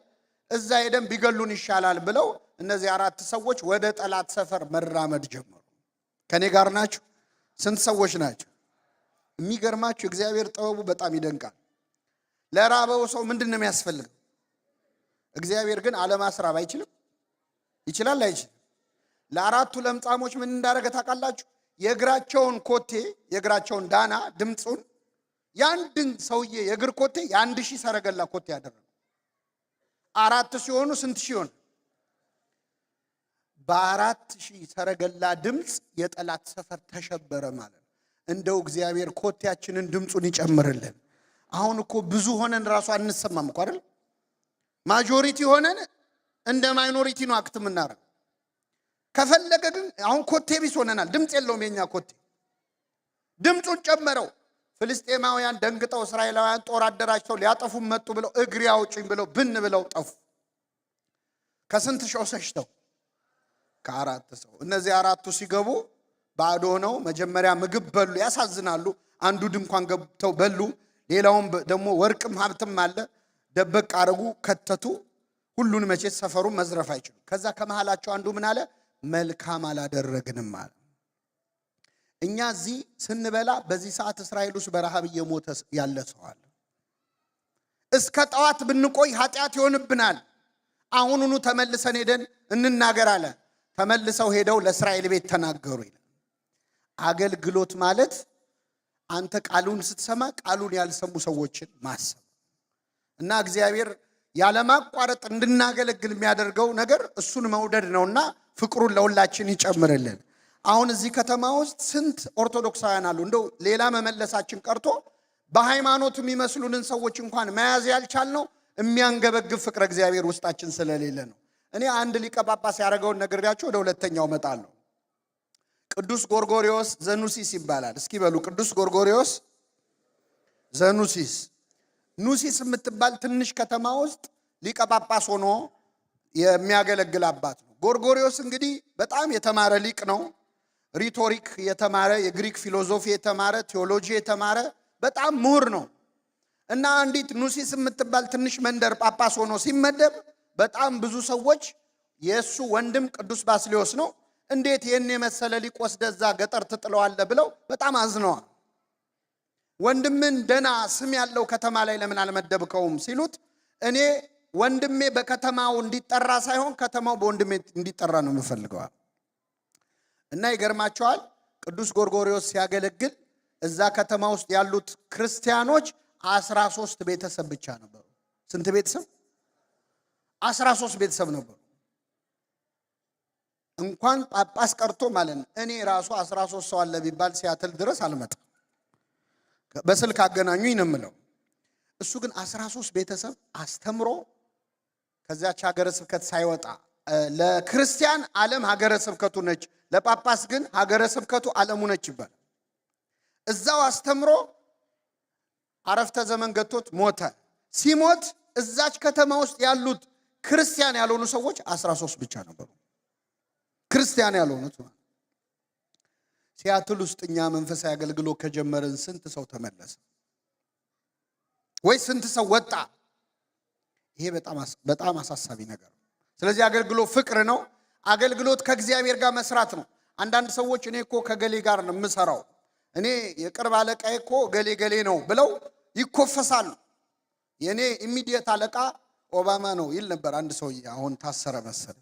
S1: እዛ ሄደን ቢገሉን ይሻላል ብለው እነዚህ 4 ሰዎች ወደ ጠላት ሰፈር መራመድ ጀመሩ። ከኔ ጋር ናችሁ? ስንት ሰዎች ናቸው? የሚገርማችሁ እግዚአብሔር ጥበቡ በጣም ይደንቃል። ለራበው ሰው ምንድነው የሚያስፈልገው? እግዚአብሔር ግን አለማስራብ አይችልም? ይችላል አይችልም? ለአራቱ ለምጻሞች ምን እንዳደረገ ታውቃላችሁ? የእግራቸውን ኮቴ የእግራቸውን ዳና ድምጹን ያንድን ሰውዬ የእግር ኮቴ የ1000 ሰረገላ ኮቴ ያደረገ። 4 ሲሆኑ ስንት ሺህ ሆነ? በ4000 ሰረገላ ድምጽ የጠላት ሰፈር ተሸበረ ማለት ነው። እንደው እግዚአብሔር ኮቴያችንን ድምጹን ይጨምርልን። አሁን እኮ ብዙ ሆነን ራሱ አንሰማም እኮ አይደል? ማጆሪቲ ሆነን እንደ ማይኖሪቲ ነው አክት የምናረግ። ከፈለገ ግን አሁን ኮቴ ቢስ ሆነናል። ድምጽ የለውም የኛ ኮቴ። ድምጹን ጨመረው። ፍልስጤማውያን ደንግጠው እስራኤላውያን ጦር አደራጅተው ሊያጠፉ መጡ ብለው እግሪ አውጪኝ ብለው ብን ብለው ጠፉ። ከስንት ሺህ ሸሽተው? ከ4 ሰው። እነዚህ 4ቱ ሲገቡ ባዶ ነው። መጀመሪያ ምግብ በሉ። ያሳዝናሉ። አንዱ ድንኳን ገብተው በሉ። ሌላውም ደግሞ ወርቅም ሀብትም አለ። ደበቅ አረጉ፣ ከተቱ። ሁሉን መቼት ሰፈሩን መዝረፍ አይችሉም። ከዛ ከመሃላቸው አንዱ ምን አለ? መልካም አላደረግንም አለ። እኛ እዚህ ስንበላ በዚህ ሰዓት እስራኤል ውስጥ በረሃብ እየሞተ ያለ ሰው አለ። እስከ ጠዋት ብንቆይ ኃጢአት ይሆንብናል። አሁኑኑ ተመልሰን ሄደን እንናገር አለ። ተመልሰው ሄደው ለእስራኤል ቤት ተናገሩ ይላል። አገልግሎት ማለት አንተ ቃሉን ስትሰማ ቃሉን ያልሰሙ ሰዎችን ማሰብ እና እግዚአብሔር ያለማቋረጥ እንድናገለግል የሚያደርገው ነገር እሱን መውደድ ነውና ፍቅሩን ለሁላችን ይጨምርልን። አሁን እዚህ ከተማ ውስጥ ስንት ኦርቶዶክሳውያን አሉ። እንደው ሌላ መመለሳችን ቀርቶ በሃይማኖት የሚመስሉንን ሰዎች እንኳን መያዝ ያልቻልነው የሚያንገበግብ ፍቅረ እግዚአብሔር ውስጣችን ስለሌለ ነው። እኔ አንድ ሊቀ ጳጳስ ያደረገውን ነግሬያችሁ ወደ ሁለተኛው እመጣለሁ። ቅዱስ ጎርጎርዮስ ዘኑሲስ ይባላል። እስኪ በሉ ቅዱስ ጎርጎርዮስ ዘኑሲስ። ኑሲስ የምትባል ትንሽ ከተማ ውስጥ ሊቀ ጳጳስ ሆኖ የሚያገለግል አባት ነው። ጎርጎርዮስ እንግዲህ በጣም የተማረ ሊቅ ነው። ሪቶሪክ የተማረ፣ የግሪክ ፊሎሶፊ የተማረ፣ ቴዎሎጂ የተማረ በጣም ምሁር ነው እና አንዲት ኑሲስ የምትባል ትንሽ መንደር ጳጳስ ሆኖ ሲመደብ በጣም ብዙ ሰዎች የእሱ ወንድም ቅዱስ ባስልዮስ ነው እንዴት ይህን የመሰለ ሊቅ ወስደህ እዛ ገጠር ትጥለዋለህ ብለው በጣም አዝነዋል። ወንድምን ደና ስም ያለው ከተማ ላይ ለምን አልመደብከውም ሲሉት እኔ ወንድሜ በከተማው እንዲጠራ ሳይሆን ከተማው በወንድሜ እንዲጠራ ነው የምፈልገው። እና ይገርማቸዋል ቅዱስ ጎርጎርዮስ ሲያገለግል እዛ ከተማ ውስጥ ያሉት ክርስቲያኖች 13 ቤተሰብ ብቻ ነበሩ። ስንት ቤተሰብ? 13 ቤተሰብ ነበሩ። እንኳን ጳጳስ ቀርቶ ማለት ነው። እኔ ራሱ 13 ሰው አለ ቢባል ሲያትል ድረስ አልመጣም። በስልክ አገናኙኝ ነው የምለው። እሱ ግን 13 ቤተሰብ አስተምሮ ከዛች ሀገረ ስብከት ሳይወጣ ለክርስቲያን ዓለም ሀገረ ስብከቱ ነች፣ ለጳጳስ ግን ሀገረ ስብከቱ ዓለሙ ነች ይባል። እዛው አስተምሮ አረፍተ ዘመን ገቶት ሞተ። ሲሞት እዛች ከተማ ውስጥ ያሉት ክርስቲያን ያልሆኑ ሰዎች 13 ብቻ ነበሩ። ክርስቲያን ያልሆኑት ሲያትል ውስጥ እኛ መንፈሳዊ አገልግሎት ከጀመረን ስንት ሰው ተመለሰ? ወይ ስንት ሰው ወጣ? ይሄ በጣም አሳሳቢ ነገር ነው። ስለዚህ አገልግሎት ፍቅር ነው። አገልግሎት ከእግዚአብሔር ጋር መስራት ነው። አንዳንድ ሰዎች እኔ እኮ ከገሌ ጋር ነው የምሰራው፣ እኔ የቅርብ አለቃዬ እኮ ገሌ ገሌ ነው ብለው ይኮፈሳሉ። የኔ ኢሚዲየት አለቃ ኦባማ ነው ይል ነበር አንድ ሰውዬ፣ አሁን ታሰረ መሰለ።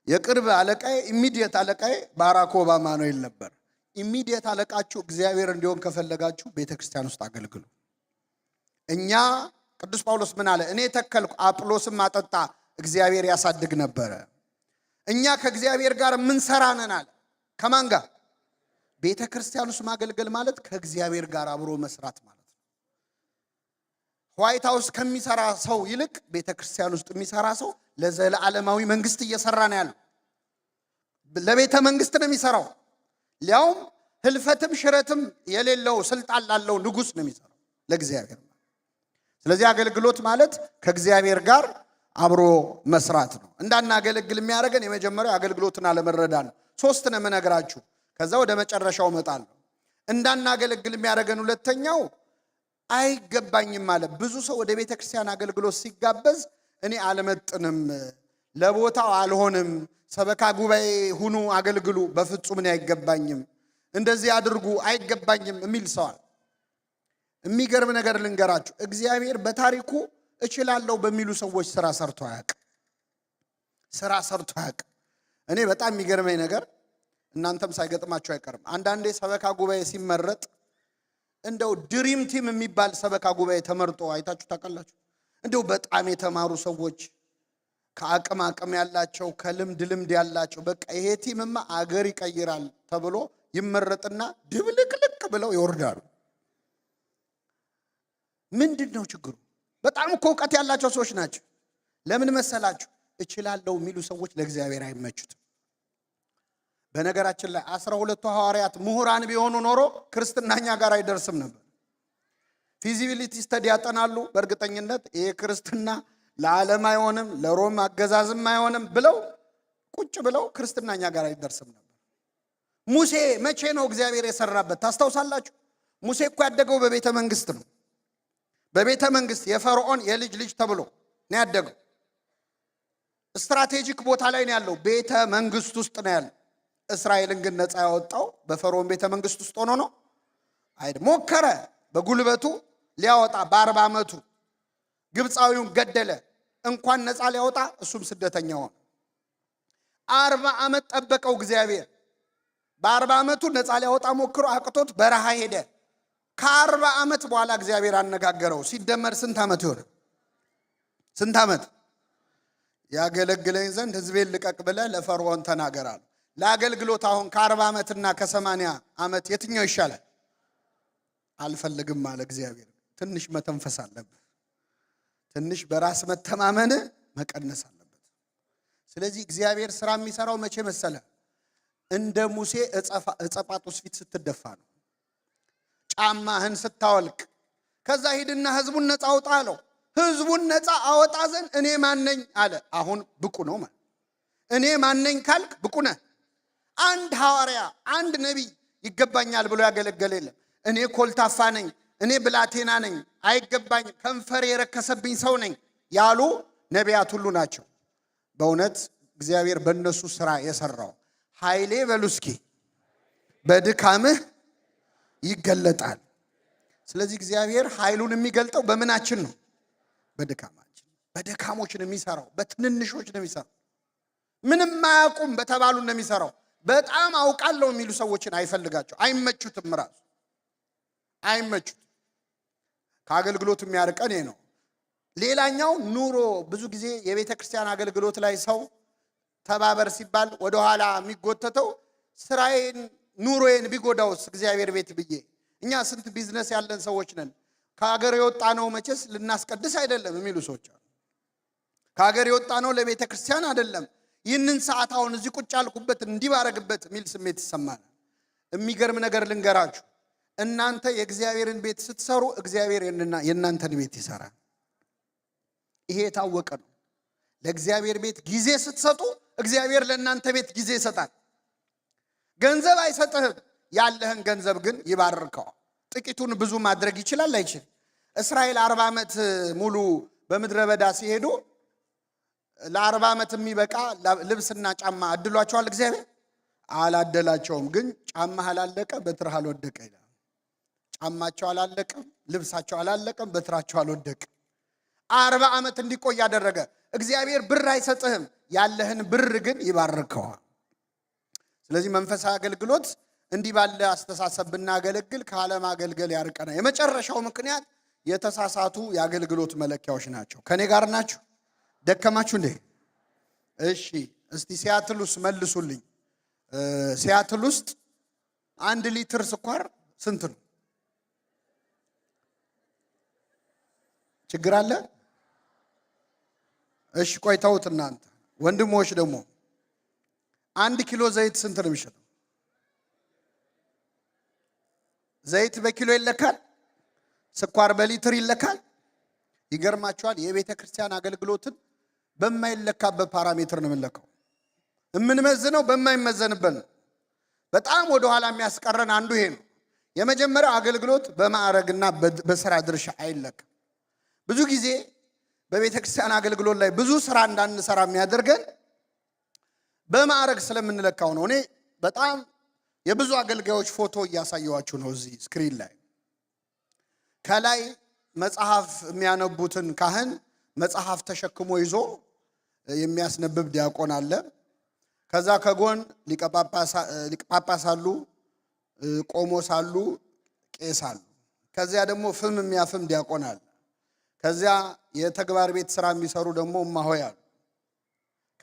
S1: የቅርብ አለቃዬ ኢሚዲየት አለቃዬ ባራክ ኦባማ ነው ይል ነበር። ኢሚዲየት አለቃችሁ እግዚአብሔር እንዲሆን ከፈለጋችሁ ቤተክርስቲያን ውስጥ አገልግሉ። እኛ ቅዱስ ጳውሎስ ምን አለ? እኔ ተከልኩ አጵሎስም አጠጣ እግዚአብሔር ያሳድግ ነበረ። እኛ ከእግዚአብሔር ጋር ምን ሰራነን አለ። ከማን ጋር? ቤተክርስቲያን ውስጥ ማገልገል ማለት ከእግዚአብሔር ጋር አብሮ መስራት ማለት ነው። ዋይት ሃውስ ከሚሰራ ሰው ይልቅ ቤተክርስቲያን ውስጥ የሚሰራ ሰው ለዘላለማዊ መንግስት እየሰራ ነው ያለው። ለቤተ መንግስት ነው የሚሰራው። ሊያውም ህልፈትም ሽረትም የሌለው ስልጣን ላለው ንጉስ ነው የሚሰራው ለእግዚአብሔር። ስለዚህ አገልግሎት ማለት ከእግዚአብሔር ጋር አብሮ መስራት ነው። እንዳናገለግል የሚያደርገን የመጀመሪያው አገልግሎትን አለመረዳት ነው። 3 ነው የምነግራችሁ፣ ከዛ ወደ መጨረሻው እመጣለሁ። እንዳናገለግል የሚያደርገን ሁለተኛው አይገባኝም ማለት። ብዙ ሰው ወደ ቤተክርስቲያን አገልግሎት ሲጋበዝ እኔ አልመጥንም፣ ለቦታው አልሆንም፣ ሰበካ ጉባኤ ሁኑ አገልግሉ፣ በፍጹም እኔ አይገባኝም፣ እንደዚህ አድርጉ አይገባኝም የሚል ሰዋል። የሚገርም ነገር ልንገራችሁ፣ እግዚአብሔር በታሪኩ እችላለሁ በሚሉ ሰዎች ስራ ሰርቶ አያውቅም። እኔ በጣም የሚገርመኝ ነገር እናንተም ሳይገጥማችሁ አይቀርም። አንዳንዴ ሰበካ ጉባኤ ሲመረጥ እንደው ድሪም ቲም የሚባል ሰበካ ጉባኤ ተመርጦ አይታችሁ ታውቃላችሁ? እንደው በጣም የተማሩ ሰዎች ከአቅም ያላቸው ከልምድ ያላቸው በቃ ይሄ ቲምማ አገር ይቀይራል ተብሎ ይመረጥና ድብልቅልቅ ብለው ይወርዳሉ። ምንድነው ችግሩ? በጣም እኮ እውቀት ያላቸው ሰዎች ናቸው። ለምን መሰላችሁ? እችላለሁ የሚሉ ሰዎች ለእግዚአብሔር አይመቹትም። በነገራችን ላይ 12ቱ ሐዋርያት ምሁራን ቢሆኑ ኖሮ ክርስትናኛ ጋር አይደርስም ነበር። ፊዚቢሊቲ ስተዲ ያጠናሉ። በእርግጠኝነት ይሄ ክርስትና ለዓለም አይሆንም፣ ለሮም አገዛዝም አይሆንም ብለው ቁጭ ብለው ክርስትናኛ ጋር አይደርስም ነበር። ሙሴ መቼ ነው እግዚአብሔር የሰራበት ታስታውሳላችሁ? ሙሴ እኮ ያደገው በቤተ መንግስት ነው። በቤተ መንግስት የፈርዖን የልጅ ልጅ ተብሎ ነው ያደገው። ስትራቴጂክ ቦታ ላይ ነው ያለው። ቤተ መንግስት ውስጥ ነው ያለው። እስራኤልን ግን ነፃ ያወጣው በፈርዖን ቤተ መንግስት ውስጥ ሆኖ ነው አይደል? ሞከረ በጉልበቱ ሊያወጣ በ40 ዓመቱ ግብፃዊውን ገደለ። እንኳን ነፃ ሊያወጣ እሱም ስደተኛ ሆነ። 40 ዓመት ጠበቀው እግዚአብሔር። በ40 ዓመቱ ነፃ ሊያወጣ ሞክሮ አቅቶት በረሃ ሄደ። ከ40 ዓመት በኋላ እግዚአብሔር አነጋገረው። ሲደመር ስንት ዓመት ይሆነ? ስንት ዓመት? ያገለግለኝ ዘንድ ሕዝቤን ልቀቅ ብለህ ለፈርዖን ተናገራለሁ። ለአገልግሎት አሁን ከ40 ዓመትና ከ80 ዓመት የትኛው ይሻላል? አልፈልግም አለ እግዚአብሔር። ትንሽ መተንፈስ አለብህ። ትንሽ በራስ መተማመን መቀነስ አለበት። ስለዚህ እግዚአብሔር ስራ የሚሰራው መቼ መሰለ? እንደ ሙሴ እጸጳጦስ ፊት ስትደፋ ነው። ጫማህን ስታወልቅ። ከዛ ሂድና ህዝቡን ነፃ አውጣ አለው። ህዝቡን ነፃ አወጣ ዘንድ እኔ ማነኝ አለ። አሁን ብቁ ነው ማለት። እኔ ማነኝ ካልክ ብቁ ነህ። አንድ ሐዋርያ አንድ ነቢይ ይገባኛል ብሎ ያገለገለ የለም። እኔ ኮልታፋ ነኝ፣ እኔ ብላቴና ነኝ፣ አይገባኝም፣ ከንፈሬ የረከሰብኝ ሰው ነኝ ያሉ ነቢያት ሁሉ ናቸው። በእውነት እግዚአብሔር በእነሱ ስራ የሰራው ኃይሌ በሉ እስኪ በድካምህ ይገለጣል። ስለዚህ እግዚአብሔር ኃይሉን የሚገልጠው በምናችን ነው? በድካማችን። በድካሞች ነው የሚሰራው፣ በትንንሾች ነው የሚሰራው። ምንም አያውቁም በተባሉ ነው የሚሰራው። በጣም አውቃለሁ የሚሉ ሰዎችን አይፈልጋቸው፣ አይመቹትም፣ ራሱ አይመቹትም። ከአገልግሎት የሚያርቀን ነው። ሌላኛው ኑሮ። ብዙ ጊዜ የቤተ ክርስቲያን አገልግሎት ላይ ሰው ተባበር ሲባል ወደኋላ የሚጎተተው ስራዬን ኑሮዬን ቢጎዳውስ እግዚአብሔር ቤት ብዬ። እኛ ስንት ቢዝነስ ያለን ሰዎች ነን። ከሀገር የወጣ ነው መቼስ ልናስቀድስ አይደለም የሚሉ ሰዎች አሉ። ከሀገር የወጣ ነው ለቤተ ክርስቲያን አይደለም፣ ይህንን ሰዓት አሁን እዚህ ቁጭ ያልኩበት እንዲባረግበት የሚል ስሜት ይሰማናል። የሚገርም ነገር ልንገራችሁ። እናንተ የእግዚአብሔርን ቤት ስትሰሩ እግዚአብሔር የእናንተን ቤት ይሰራል። ይሄ የታወቀ ነው። ለእግዚአብሔር ቤት ጊዜ ስትሰጡ እግዚአብሔር ለእናንተ ቤት ጊዜ ይሰጣል። ገንዘብ አይሰጥህም፣ ያለህን ገንዘብ ግን ይባርከዋል። ጥቂቱን ብዙ ማድረግ ይችላል አይችል? እስራኤል 40 ዓመት ሙሉ በምድረ በዳ ሲሄዱ ለ40 ዓመት የሚበቃ ልብስና ጫማ አድሏቸዋል እግዚአብሔር? አላደላቸውም። ግን ጫማህ አላለቀ፣ በትርህ አልወደቀ ይላል። ጫማቸው አላለቀም፣ ልብሳቸው አላለቀም፣ በትራቸው አልወደቀ። 40 ዓመት እንዲቆይ ያደረገ እግዚአብሔር ብር አይሰጥህም፣ ያለህን ብር ግን ይባርከዋል። ስለዚህ መንፈሳዊ አገልግሎት እንዲህ ባለ አስተሳሰብ ብናገለግል ከዓለም አገልግል ያርቀናል። የመጨረሻው ምክንያት የተሳሳቱ የአገልግሎት መለኪያዎች ናቸው። ከኔ ጋር ናችሁ? ደከማችሁ እንዴ? እሺ፣ እስቲ ሲያትል ውስጥ መልሱልኝ። ሲያትል ውስጥ 1 ሊትር ስኳር ስንት ነው? ችግር አለ? እሺ ቆይ ተውት እናንተ ወንድሞች። ደግሞ 1 ኪሎ ዘይት ስንት ነው የሚሸጠው? ዘይት በኪሎ ይለካል፣ ስኳር በሊትር ይለካል። ይገርማችኋል። የቤተ ክርስቲያን አገልግሎትን በማይለካበት ፓራሜትር ነው የምንለካው። የምንመዝነው በማይመዘንበት ነው። በጣም ወደ ኋላ የሚያስቀረን አንዱ ይሄ ነው። የመጀመሪያው አገልግሎት በማዕረግና በስራ ድርሻ አይለካም። ብዙ ጊዜ በቤተ ክርስቲያን አገልግሎት ላይ ብዙ ስራ እንዳንሰራ የሚያደርገን በማዕረግ ስለምንለካው ነው። እኔ በጣም የብዙ አገልጋዮች ፎቶ እያሳየዋችሁ ነው እዚህ ስክሪን ላይ። ከላይ መጽሐፍ የሚያነቡትን ካህን መጽሐፍ ተሸክሞ ይዞ የሚያስነብብ ዲያቆን አለ። ከዛ ከጎን ሊቀ ጳጳስ አሉ፣ ቆሞስ አሉ፣ ቄስ አሉ። ከዚያ ደግሞ ፍም የሚያፍም ዲያቆን አለ። ከዚያ የተግባር ቤት ስራ የሚሰሩ ደግሞ እማሆይ አሉ።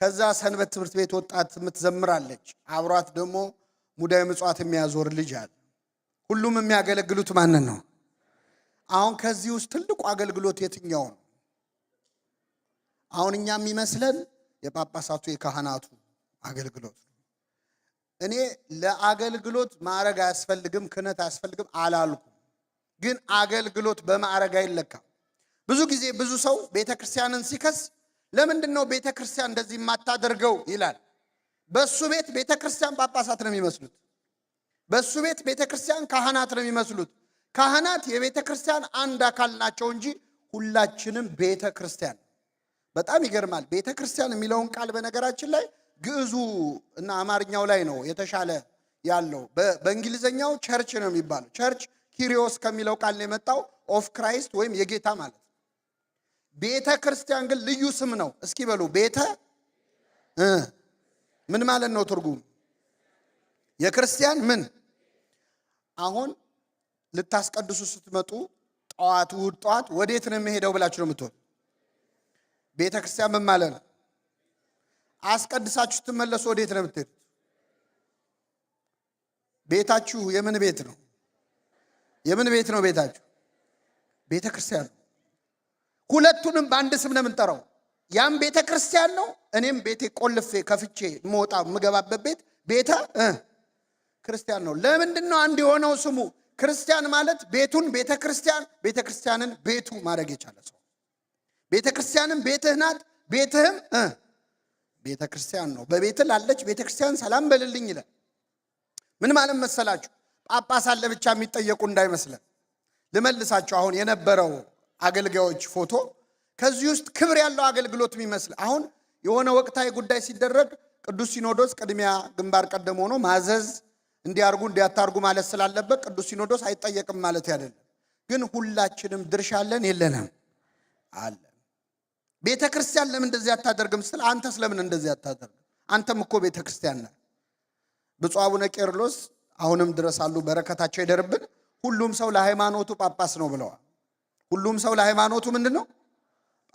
S1: ከዛ ሰንበት ትምህርት ቤት ወጣት የምትዘምራለች። አብሯት ደግሞ ሙዳየ ምጽዋት የሚያዞር ልጅ አለ። ሁሉም የሚያገለግሉት ማንን ነው? አሁን ከዚህ ውስጥ ትልቁ አገልግሎት የትኛው ነው? አሁን እኛ የሚመስለን የጳጳሳቱ የካህናቱ አገልግሎት ነው። እኔ ለአገልግሎት ማዕረግ አያስፈልግም፣ ክህነት አያስፈልግም አላልኩም። ግን አገልግሎት በማዕረግ አይለካም። ብዙ ጊዜ ብዙ ሰው ቤተክርስቲያንን ሲከስ ለምንድን ነው ቤተክርስቲያን እንደዚህ የማታደርገው ይላል። በሱ ቤት ቤተክርስቲያን ጳጳሳት ነው የሚመስሉት። በሱ ቤት ቤተክርስቲያን ካህናት ነው የሚመስሉት። ካህናት የቤተክርስቲያን አንድ አካል ናቸው እንጂ ሁላችንም ቤተክርስቲያን። በጣም ይገርማል። ቤተክርስቲያን የሚለውን ቃል በነገራችን ላይ ግዕዙ እና አማርኛው ላይ ነው የተሻለ ያለው። በእንግሊዘኛው ቸርች ነው የሚባለው። ቸርች ኪሪዮስ ከሚለው ቃል ነው የመጣው፣ ኦፍ ክራይስት ወይም የጌታ ማለት። ቤተ ክርስቲያን ግን ልዩ ስም ነው። እስኪ በሉ ቤተ ምን ማለት ነው? ትርጉም የክርስቲያን ምን? አሁን ልታስቀድሱ ስትመጡ ጠዋት እሑድ ጠዋት ወዴት ነው የሚሄደው ብላችሁ ነው የምትሆኑ? ቤተ ክርስቲያን ምን ማለት ነው? አስቀድሳችሁ ስትመለሱ ወዴት ነው የምትሄዱት? ቤታችሁ የምን ቤት ነው? የምን ቤት ነው ቤታችሁ? ቤተ ክርስቲያን ነው። ሁለቱንም በአንድ ስም ነው የምንጠራው። ያም ቤተ ክርስቲያን ነው፣ እኔም ቤቴ ቆልፌ ከፍቼ የምወጣ የምገባበት ቤት ቤተ ክርስቲያን ነው። ለምንድን ነው አንድ የሆነው ስሙ? ክርስቲያን ማለት ቤቱን ቤተ ክርስቲያን፣ ቤተ ክርስቲያንን ቤቱ ማድረግ የቻለ ሰው። ቤተ ክርስቲያንም ቤትህ ናት፣ ቤትህም ቤተ ክርስቲያን ነው። በቤት ላለች ቤተ ክርስቲያን ሰላም በልልኝ ይላል። ምን ማለት መሰላችሁ? ጳጳስ አለ ብቻ የሚጠየቁ እንዳይመስለን። ልመልሳችሁ። አሁን የነበረው አገልጋዮች ፎቶ ከዚህ ውስጥ ክብር ያለው አገልግሎት የሚመስል አሁን የሆነ ወቅታዊ ጉዳይ ሲደረግ ቅዱስ ሲኖዶስ ቅድሚያ ግንባር ቀደም ሆኖ ማዘዝ እንዲያርጉ እንዲያታርጉ ማለት ስላለበት ቅዱስ ሲኖዶስ አይጠየቅም ማለት አይደለም። ግን ሁላችንም ድርሻ አለን የለንም? አለን። ቤተ ክርስቲያን ለምን እንደዚህ አታደርግም ስትል አንተስ ለምን እንደዚህ አታደርግም? አንተም እኮ ቤተ ክርስቲያን ነህ። ብፁዕ አቡነ ቄርሎስ አሁንም ድረስ አሉ፣ በረከታቸው ይደርብን። ሁሉም ሰው ለሃይማኖቱ ጳጳስ ነው ብለዋል። ሁሉም ሰው ለሃይማኖቱ ምንድን ነው?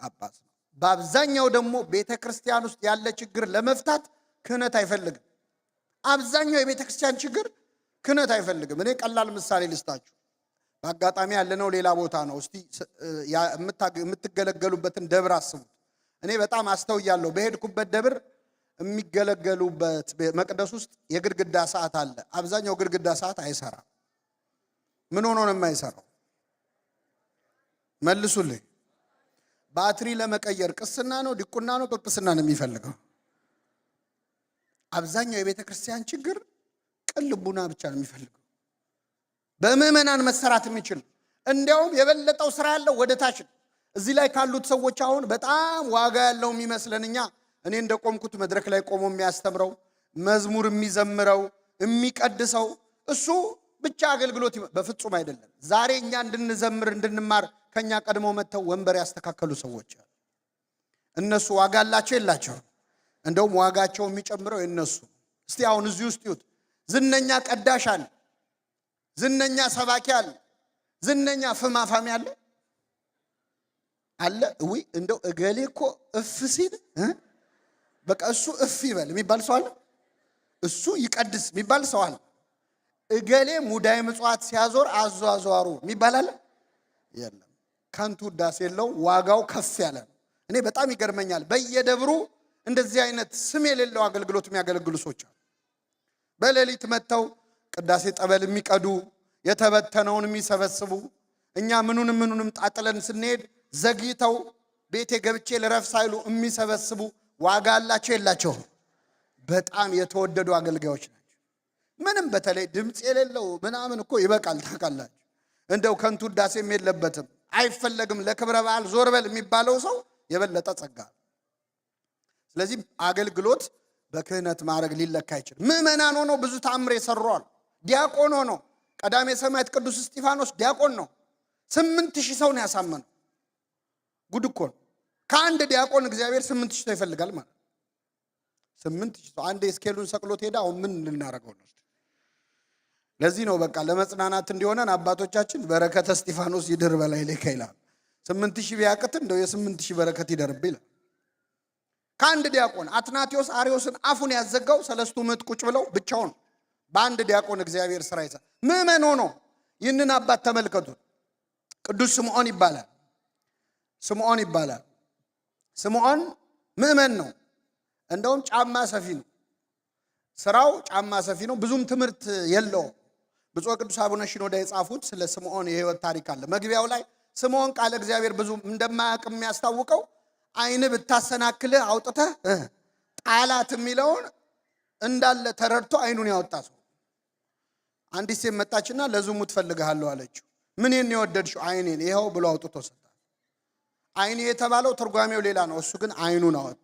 S1: ጳጳስ ነው። በአብዛኛው ደግሞ ቤተ ክርስቲያን ውስጥ ያለ ችግር ለመፍታት ክህነት አይፈልግም። አብዛኛው የቤተ ክርስቲያን ችግር ክህነት አይፈልግም። እኔ ቀላል ምሳሌ ልስጣችሁ። በአጋጣሚ ያለነው ሌላ ቦታ ነው። እስቲ የምትገለገሉበትን ደብር አስቡት። እኔ በጣም አስተውያለሁ። በሄድኩበት ደብር የሚገለገሉበት መቅደስ ውስጥ የግድግዳ ሰዓት አለ። አብዛኛው ግድግዳ ሰዓት አይሰራም። ምን ሆኖ ነው የማይሰራው? መልሱልኝ። ባትሪ ለመቀየር ቅስና ነው ዲቁና ነው ጵጵስና ነው የሚፈልገው? አብዛኛው የቤተ ክርስቲያን ችግር ቅን ልቡና ብቻ ነው የሚፈልገው። በምዕመናን መሰራት የሚችል እንዲያውም የበለጠው ስራ ያለው ወደ ታች ነው። እዚህ ላይ ካሉት ሰዎች አሁን በጣም ዋጋ ያለው የሚመስለን እኛ እኔ እንደቆምኩት መድረክ ላይ ቆሞ የሚያስተምረው መዝሙር የሚዘምረው የሚቀድሰው እሱ ብቻ አገልግሎት በፍጹም አይደለም። ዛሬ እኛ እንድንዘምር እንድንማር ከኛ ቀድሞ መጥተው ወንበር ያስተካከሉ ሰዎች አሉ። እነሱ ዋጋ አላቸው የላቸው? እንደውም ዋጋቸው የሚጨምረው የነሱ። እስቲ አሁን እዚህ ውስጥ ይሁት ዝነኛ ቀዳሽ አለ፣ ዝነኛ ሰባኪ አለ፣ ዝነኛ ፍማፋሚ አለ አለ። ወይ እንደው እገሌ እኮ እፍ ሲል በቃ እሱ እፍ ይበል የሚባል ሰው አለ። እሱ ይቀድስ የሚባል ሰው አለ። እገሌ ሙዳየ ምጽዋት ሲያዞር አዟዟሩ የሚባል አለ የለም። ከንቱ ዳስ የለው፣ ዋጋው ከፍ ያለ ነው። እኔ በጣም ይገርመኛል። በየደብሩ እንደዚህ አይነት ስም የሌለው አገልግሎት የሚያገለግሉ ሰዎች አሉ። በሌሊት መጥተው ቅዳሴ ጠበል የሚቀዱ የተበተነውን የሚሰበስቡ እኛ ምኑንም ጣጥለን ስንሄድ ዘግይተው ቤቴ ገብቼ ልረፍ ሳይሉ የሚሰበስቡ ዋጋ አላቸው የላቸው? በጣም የተወደዱ አገልጋዮች ናቸው። ምንም በተለይ ድምፅ የሌለው ምናምን እኮ ይበቃል። ታውቃላችሁ፣ እንደው ከንቱ ዳሴም የለበትም አይፈለግም። ለክብረ በዓል ዞር በል የሚባለው ሰው የበለጠ ጸጋ። ስለዚህ አገልግሎት በክህነት ማዕረግ ሊለካ አይችልም። ምእመናን ሆነው ብዙ ተአምር የሰሩዋል። ዲያቆን ሆነው ቀዳሜ ሰማዕት ቅዱስ እስጢፋኖስ ዲያቆን ነው። 8000 ሰው ነው ያሳመነው። ጉድ እኮ ነው። ከአንድ ዲያቆን እግዚአብሔር 8000 ሰው ይፈልጋል ማለት 8000 ሰው። አንድ ስኬሉን ሰቅሎት ሄዳ አሁን ምን ልናረገው ነው? ለዚህ ነው በቃ ለመጽናናት እንዲሆነን አባቶቻችን በረከተ እስጢፋኖስ ይድር በላይ ለከ ይላል። 8000 ቢያቅት እንደው የ8000 በረከት ይደርብ ይላል። ከአንድ ዲያቆን አትናቴዎስ አርዮስን አፉን ያዘጋው 3 ምዕት ቁጭ ብለው ብቻውን በአንድ ዲያቆን እግዚአብሔር ስራ ይሰራ። ምእመን ሆኖ ይህንን አባት ተመልከቱት። ቅዱስ ስምዖን ይባላል። ስምዖን ምእመን ነው። እንደውም ጫማ ሰፊ ነው። ስራው ጫማ ሰፊ ነው። ብዙም ትምህርት የለውም። ብፁዕ ቅዱስ አቡነ ሽኖዳ የጻፉት ስለ ስምዖን የህይወት ታሪክ አለ። መግቢያው ላይ ስምዖን ቃለ እግዚአብሔር ብዙ እንደማያውቅ የሚያስታውቀው አይን ብታሰናክልህ አውጥተህ ጣላት የሚለውን እንዳለ ተረድቶ አይኑን ያወጣ ሰው። አንዲት ሴት መጣችና ለዝሙት ፈልግሃለሁ አለችው። ምንን የወደድሽው? አይኔን። ይኸው ብሎ አውጥቶ ሰጣት። አይኔ የተባለው ትርጓሜው ሌላ ነው። እሱ ግን አይኑን አወጣ።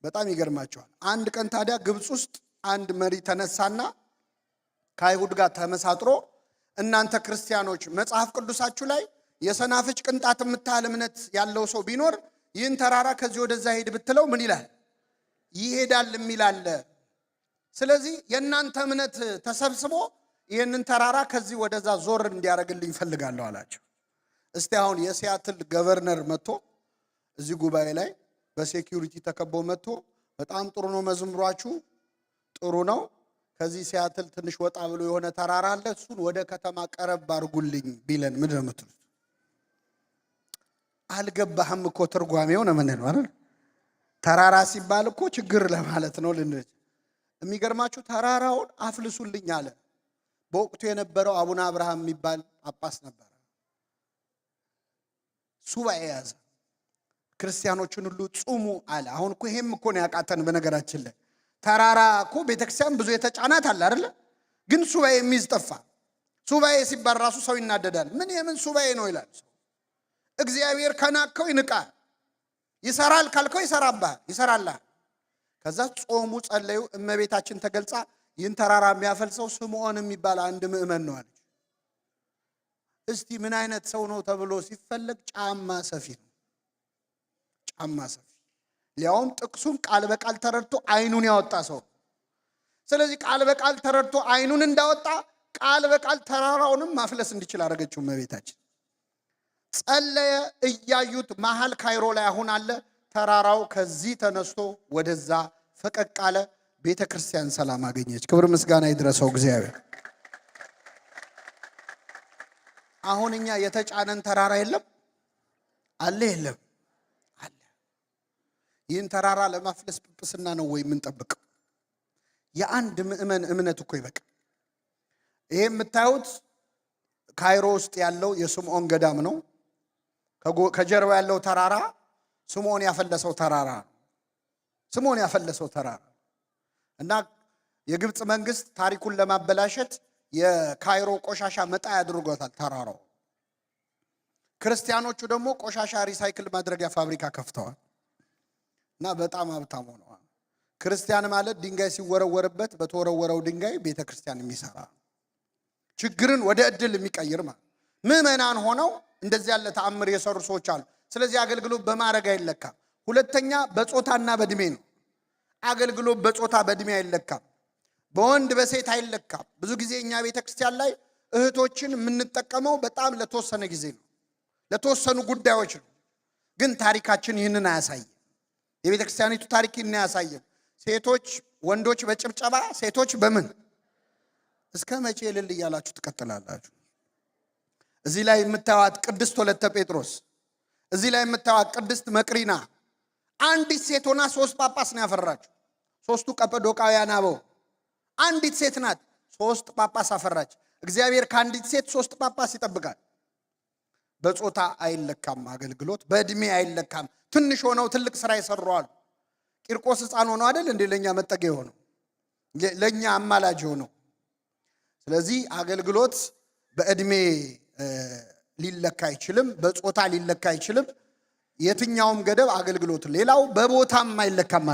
S1: በጣም ይገርማቸዋል። አንድ ቀን ታዲያ ግብፅ ውስጥ አንድ መሪ ተነሳና ከአይሁድ ጋር ተመሳጥሮ እናንተ ክርስቲያኖች መጽሐፍ ቅዱሳችሁ ላይ የሰናፍጭ ቅንጣት የምታህል እምነት ያለው ሰው ቢኖር ይህን ተራራ ከዚህ ወደዛ ሄድ ብትለው ምን ይላል? ይሄዳል የሚል አለ። ስለዚህ የእናንተ እምነት ተሰብስቦ ይህንን ተራራ ከዚህ ወደዛ ዞር እንዲያደርግልኝ ፈልጋለሁ አላቸው። እስቲ አሁን የሲያትል ገቨርነር መጥቶ እዚህ ጉባኤ ላይ በሴኩሪቲ ተከቦ መጥቶ በጣም ጥሩ ነው መዝሙራችሁ ጥሩ ነው፣ ከዚህ ሲያትል ትንሽ ወጣ ብሎ የሆነ ተራራ አለ፣ እሱን ወደ ከተማ ቀረብ አድርጉልኝ ቢለን ምንድን ነው የምትሉት? አልገባህም እኮ ትርጓሜው ነው ምን ነው አይደል? ተራራ ሲባል እኮ ችግር ለማለት ነው ልንል። የሚገርማችሁ ተራራውን አፍልሱልኝ አለ። በወቅቱ የነበረው አቡነ አብርሃም የሚባል ጳጳስ ነበር። ሱባኤ ያዘ። ክርስቲያኖችን ሁሉ ጹሙ አለ። አሁን እኮ ይሄም እኮ ነው ያቃተን። በነገራችን ላይ ተራራ እኮ ቤተክርስቲያን ብዙ የተጫናት አለ አይደል? ግን ሱባኤ የሚይዝ ጠፋ። ሱባኤ ሲባል ራሱ ሰው ይናደዳል። ምን የምን ሱባኤ ነው ይላል። እግዚአብሔር ከናከው ይንቃል፣ ይሰራል ካልከው ይሰራልሃል። ከዛ ጾሙ ጸለዩ። እመቤታችን ተገልጻ ይህን ተራራ የሚያፈልሰው ስምዖን የሚባል አንድ ምእመን ነው አለች። እስቲ ምን አይነት ሰው ነው ተብሎ ሲፈለግ ጫማ ሰፊ ነው። ጫማ ሰፊ፣ ሊያውም ጥቅሱን ቃል በቃል ተረድቶ አይኑን ያወጣ ሰው። ስለዚህ ቃል በቃል ተረድቶ አይኑን እንዳወጣ ቃል በቃል ተራራውንም ማፍለስ እንዲችል አደረገችው እመቤታችን። ጸለየ። እያዩት መሃል ካይሮ ላይ አሁን አለ። ተራራው ከዚህ ተነስቶ ወደዛ ፈቀቅ አለ። ቤተ ክርስቲያን ሰላም አገኘች። ክብር ምስጋና ይድረሰው እግዚአብሔር። አሁን እኛ የተጫነን ተራራ የለም አለ? የለም አለ። ይህን ተራራ ለማፍለስ ጵጵስና ነው ወይ የምንጠብቀው? የአንድ ምእመን እምነት እኮ ይበቃ። ይሄ የምታዩት ካይሮ ውስጥ ያለው የስምዖን ገዳም ነው። ከጀርባ ያለው ተራራ ስምዖን ያፈለሰው ተራራ ነው። ስምዖን ያፈለሰው ተራራ እና የግብፅ መንግስት ታሪኩን ለማበላሸት የካይሮ ቆሻሻ መጣያ አድርጎታል ተራራው። ክርስቲያኖቹ ደግሞ ቆሻሻ ሪሳይክል ማድረጊያ ፋብሪካ ከፍተዋል እና በጣም ሀብታም ሆነዋል። ክርስቲያን ማለት ድንጋይ ሲወረወርበት በተወረወረው ድንጋይ ቤተ ክርስቲያን የሚሰራ ችግርን ወደ እድል የሚቀይር ማለት። ምእመናን ሆነው እንደዚህ ያለ ተአምር የሰሩ ሰዎች አሉ። ስለዚህ አገልግሎት በማዕረግ አይለካም። ሁለተኛ በጾታና በእድሜ ነው። አገልግሎት በጾታ በእድሜ አይለካም። በወንድ በሴት አይለካም። ብዙ ጊዜ እኛ ቤተ ክርስቲያን ላይ እህቶችን የምንጠቀመው በጣም ለተወሰነ ጊዜ ነው፣ ለተወሰኑ ጉዳዮች ነው። ግን ታሪካችን ይህንን አያሳይም። የቤተ ክርስቲያኒቱ ታሪክ ይህንን አያሳይም። ሴቶች ወንዶች በጭብጨባ ሴቶች በምን እስከ መቼ እልል እያላችሁ ትቀጥላላችሁ? እዚህ ላይ የምታዩት ቅድስት ወለተ ጴጥሮስ፣ እዚህ ላይ የምታዩት ቅድስት መቅሪና አንዲት ሴት ሆና 3 ጳጳስ ነው ያፈራችው። 3ቱ ቀጰዶቃውያን አበው። አንዲት ሴት ናት 3 ጳጳስ አፈራች። እግዚአብሔር ከአንዲት ሴት 3 ጳጳስ ይጠብቃል። በጾታ አይለካም አገልግሎት፣ በእድሜ አይለካም። ትንሽ ሆነው ትልቅ ስራ ይሰራሉ። ቂርቆስ ሕፃን ሆኖ አይደል እንዴ ለኛ መጠጊያ ሆነው ለኛ አማላጅ ሆነው። ስለዚህ አገልግሎት በእድሜ ሊለካ አይችልም፣ በጾታ ሊለካ አይችልም። የትኛውም ገደብ አገልግሎት። ሌላው በቦታም አይለካም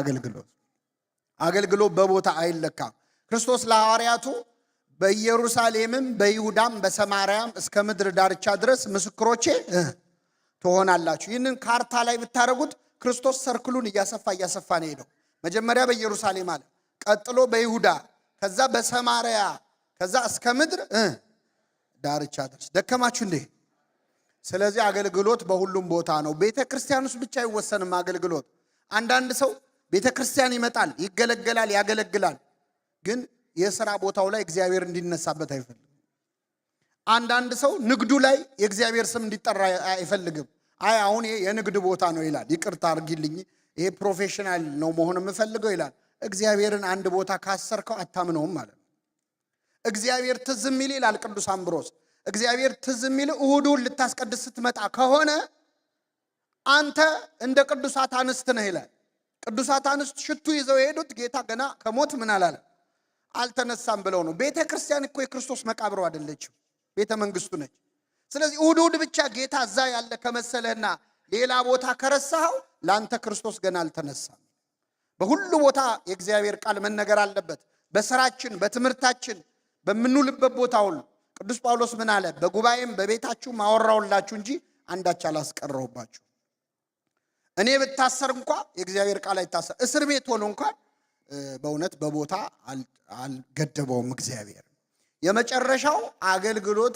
S1: አገልግሎት በቦታ አይለካም። ክርስቶስ ለሐዋርያቱ በኢየሩሳሌምም በይሁዳም በሰማርያም እስከ ምድር ዳርቻ ድረስ ምስክሮቼ ትሆናላችሁ። ይህንን ካርታ ላይ ብታረጉት ክርስቶስ ሰርክሉን እያሰፋ ነው ሄደው። መጀመሪያ በኢየሩሳሌም አለ፣ ቀጥሎ በይሁዳ፣ ከዛ በሰማርያ፣ ከዛ እስከ ምድር ዳርቻ ድረስ። ደከማችሁ እንዴ? ስለዚህ አገልግሎት በሁሉም ቦታ ነው። ቤተ ክርስቲያን ውስጥ ብቻ አይወሰንም አገልግሎት። አንዳንድ ሰው ቤተ ክርስቲያን ይመጣል፣ ይገለገላል፣ ያገለግላል፣ ግን የሥራ ቦታው ላይ እግዚአብሔር እንዲነሳበት አይፈልግም። አንዳንድ ሰው ንግዱ ላይ የእግዚአብሔር ስም እንዲጠራ አይፈልግም። አይ አሁን ይሄ የንግድ ቦታ ነው ይላል። ይቅርታ አርጊልኝ፣ ይሄ ፕሮፌሽናል ነው መሆን የምፈልገው ይላል። እግዚአብሔርን አንድ ቦታ ካሰርከው አታምነውም ማለት ነው። እግዚአብሔር ትዝ የሚል ይላል ቅዱስ አምብሮስ፣ እግዚአብሔር ትዝ የሚል እሁዱን ልታስቀድስ ስትመጣ ከሆነ አንተ እንደ ቅዱሳት አንስት ነህ ይላል። ቅዱሳት አንስት ሽቱ ይዘው የሄዱት ጌታ ገና ከሞት ምን አላለ አልተነሳም ብለው ነው። ቤተ ክርስቲያን እኮ የክርስቶስ መቃብሩ አይደለችም፣ ቤተ መንግስቱ ነች። ስለዚህ እሁድ ብቻ ጌታ እዛ ያለ ከመሰለህና ሌላ ቦታ ከረሳኸው ላንተ ክርስቶስ ገና አልተነሳም። በሁሉ ቦታ የእግዚአብሔር ቃል መነገር አለበት። በስራችን፣ በትምህርታችን፣ በምንውልበት ቦታ ሁሉ ቅዱስ ጳውሎስ ምን አለ? በጉባኤም በቤታችሁ አወራሁላችሁ እንጂ አንዳች አላስቀረሁባችሁ። እኔ ብታሰር እንኳን የእግዚአብሔር ቃል አይታሰር። እስር ቤት ሆኖ እንኳን በእውነት በቦታ አልገደበውም እግዚአብሔር። የመጨረሻው አገልግሎት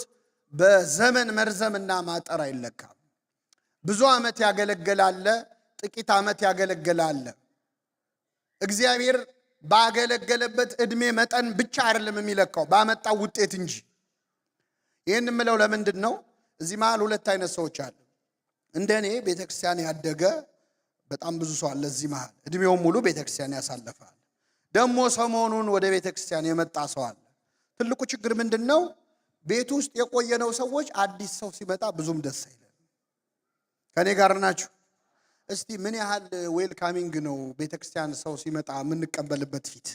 S1: በዘመን መርዘምና ማጠር አይለካም። ብዙ ዓመት ያገለግላል፣ ጥቂት ዓመት ያገለግላል። እግዚአብሔር ባገለገለበት እድሜ መጠን ብቻ አይደለም የሚለካው ባመጣው ውጤት እንጂ። ይህን የምለው ለምንድን ነው? እዚህ መሃል ሁለት አይነት ሰዎች አሉ። እንደኔ ቤተክርስቲያን ያደገ በጣም ብዙ ሰው አለ። እዚህ መሃል እድሜውን ሙሉ ቤተክርስቲያን ያሳለፋል። ደግሞ ሰሞኑን ወደ ቤተክርስቲያን የመጣ ሰው አለ። ትልቁ ችግር ምንድን ነው? ቤት ውስጥ የቆየነው ሰዎች አዲስ ሰው ሲመጣ ብዙም ደስ አይለን። ከኔ ጋር ናችሁ? እስቲ ምን ያህል ዌልካሚንግ ነው ቤተክርስቲያን ሰው ሲመጣ የምንቀበልበት ፊት?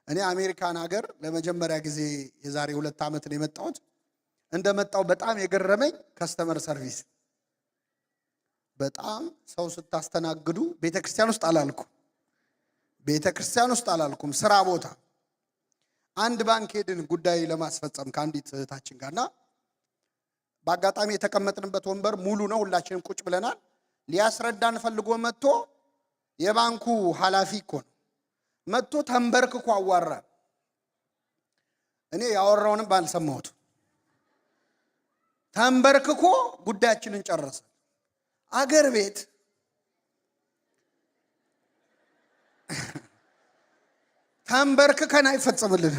S1: እኔ አሜሪካን ሀገር ለመጀመሪያ ጊዜ የዛሬ 2 ዓመት ነው የመጣሁት። እንደመጣው በጣም የገረመኝ ከስተመር ሰርቪስ። በጣም ሰው ስታስተናግዱ ቤተክርስቲያን ውስጥ አላልኩም፣ ስራ ቦታ አንድ ባንክ ሄድን ጉዳይ ለማስፈጸም ከአንዲት እህታችን ጋርና በአጋጣሚ የተቀመጥንበት ወንበር ሙሉ ነው። ሁላችንም ቁጭ ብለናል። ሊያስረዳን ፈልጎ መጥቶ የባንኩ ኃላፊ እኮ ነው መጥቶ ተንበርክኮ አዋራ። እኔ ያወራውንም ባልሰማሁት ተንበርክኮ ጉዳያችንን ጨረሰ። አገር ቤት ተንበርክከን አይፈጸምልን።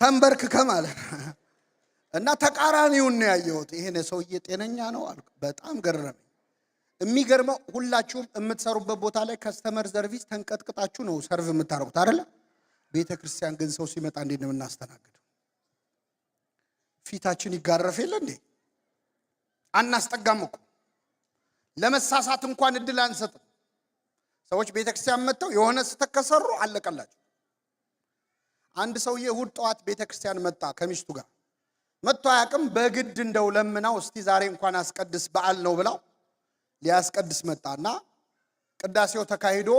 S1: ተንበርክከ ማለት እና ተቃራኒውን ነው ያየሁት። ይሄን ሰውዬ ጤነኛ ነው አልኩ። በጣም ገረመኝ። የሚገርመው ሁላችሁም የምትሰሩበት ቦታ ላይ ከስተመር ሰርቪስ ተንቀጥቅጣችሁ ነው ሰርቭ የምታረጉት አይደል? ቤተክርስቲያን ግን ሰው ሲመጣ እንዴት ነው የምናስተናግደው? ፊታችን ይጋረፍ የለ እንዴ? አናስጠጋም እኮ ለመሳሳት እንኳን እድል አንሰጥም። ሰዎች ቤተክርስቲያን መጥተው የሆነ ስተከሰሩ አለቀላችሁ። አንድ ሰውዬ እሁድ ጠዋት ቤተክርስቲያን መጣ ከሚስቱ ጋር መጥቶ አያውቅም። በግድ እንደው ለምናው እስቲ ዛሬ እንኳን አስቀድስ በዓል ነው ብላው ሊያስቀድስ መጣና ቅዳሴው ተካሂዶ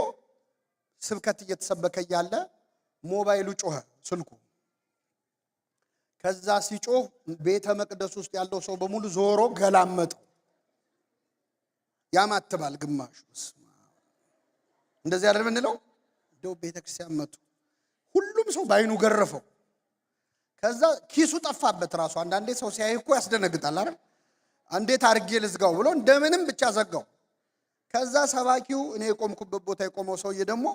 S1: ስብከት እየተሰበከ ያለ ሞባይሉ ጮኸ፣ ስልኩ። ከዛ ሲጮህ ቤተ መቅደስ ውስጥ ያለው ሰው በሙሉ ዞሮ ገላመጠው። ያማትባል ግማሹ። እንደዚህ አይደል ምንለው? እንደው ቤተክርስቲያን መጡ። ሁሉም ሰው ባይኑ ገረፈው። ከዛ ኪሱ ጠፋበት ራሱ። አንዳንዴ ሰው ሲያይ እኮ ያስደነግጣል አይደል? እንዴት አርጌ ልዝጋው ብሎ እንደምንም ብቻ ዘጋው። ከዛ ሰባኪው እኔ የቆምኩበት ቦታ የቆመው ሰውዬ ደግሞ